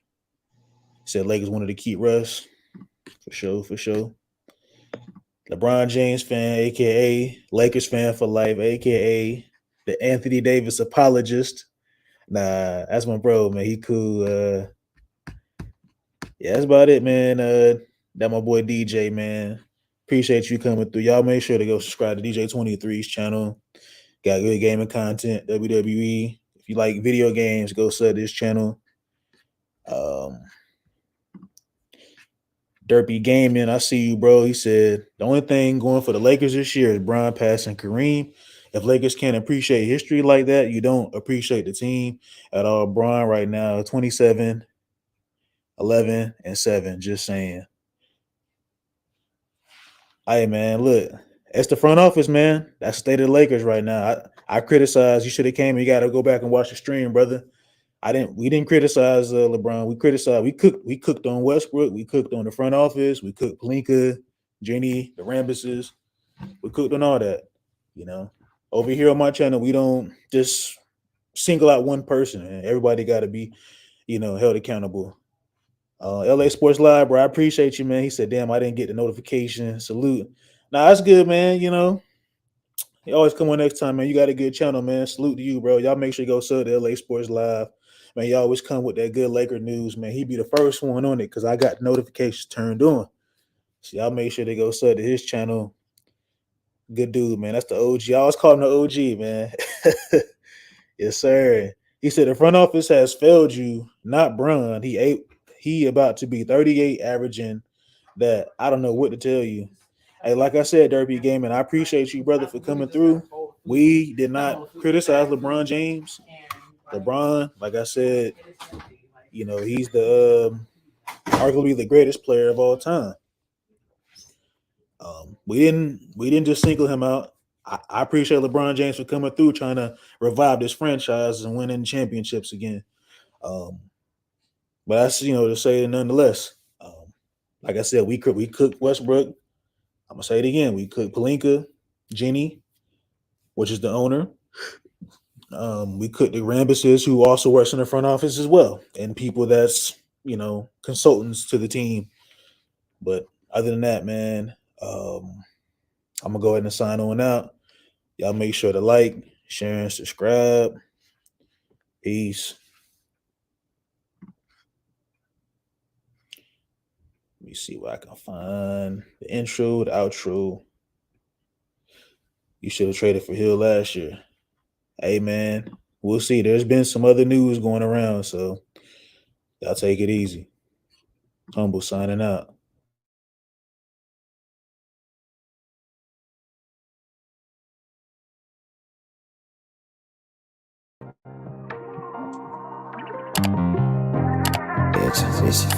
Said Lakers wanted to keep Russ. For sure. LeBron James fan, a.k.a. Lakers fan for life, a.k.a. the Anthony Davis apologist. Nah, that's my bro, man. He cool. Yeah, that's about it, man. That my boy DJ, man. Appreciate you coming through. Y'all make sure to go subscribe to DJ 23's channel. Got good gaming content, WWE. If you like video games, go sub this channel. Derpy Gaming, I see you, bro. He said the only thing going for the Lakers this year is Bron passing Kareem. If Lakers can't appreciate history like that, you don't appreciate the team at all. Bron right now, 27, 11, and 7. Just saying. Hey, man, look, it's the front office, man. That's the state of the Lakers right now. I criticized. You should have came. You got to go back and watch the stream, brother. We didn't criticize LeBron. We criticized. We cooked on Westbrook. We cooked on the front office. We cooked Pelinka, Jenny, the Rambuses. We cooked on all that. You know, over here on my channel, we don't just single out one person, and everybody got to be, held accountable. LA Sports Live, bro, I appreciate you, man. He said, damn, I didn't get the notification. Salute. Nah, that's good, man. You always come on next time, man. You got a good channel, man. Salute to you, bro. Y'all make sure you go sub to LA Sports Live. Man, you always come with that good Laker news, man. He be the first one on it because I got notifications turned on. So y'all make sure they go sub to his channel. Good dude, man. That's the OG. I always call him the OG, man. Yes, sir. He said the front office has failed you, not Bron. He about to be 38, averaging that. I don't know what to tell you. Hey, like I said, Derby Gaming, I appreciate you, brother, for coming through. We did not criticize LeBron James. LeBron, like I said, he's the arguably the greatest player of all time. We didn't just single him out. I appreciate LeBron James for coming through, trying to revive this franchise and winning championships again. But that's to say nonetheless. Like I said, we cooked Westbrook. I'm gonna say it again. We cooked Pelinka, Jenny, which is the owner. We cooked the Rambuses, who also works in the front office as well, and people that's consultants to the team. But other than that, man, I'm gonna go ahead and sign on out. Y'all make sure to like, share, and subscribe. Peace. Let me see what I can find. The intro, the outro. You should have traded for Hill last year. Hey, man, we'll see. There's been some other news going around, so y'all take it easy. Humble signing out. It's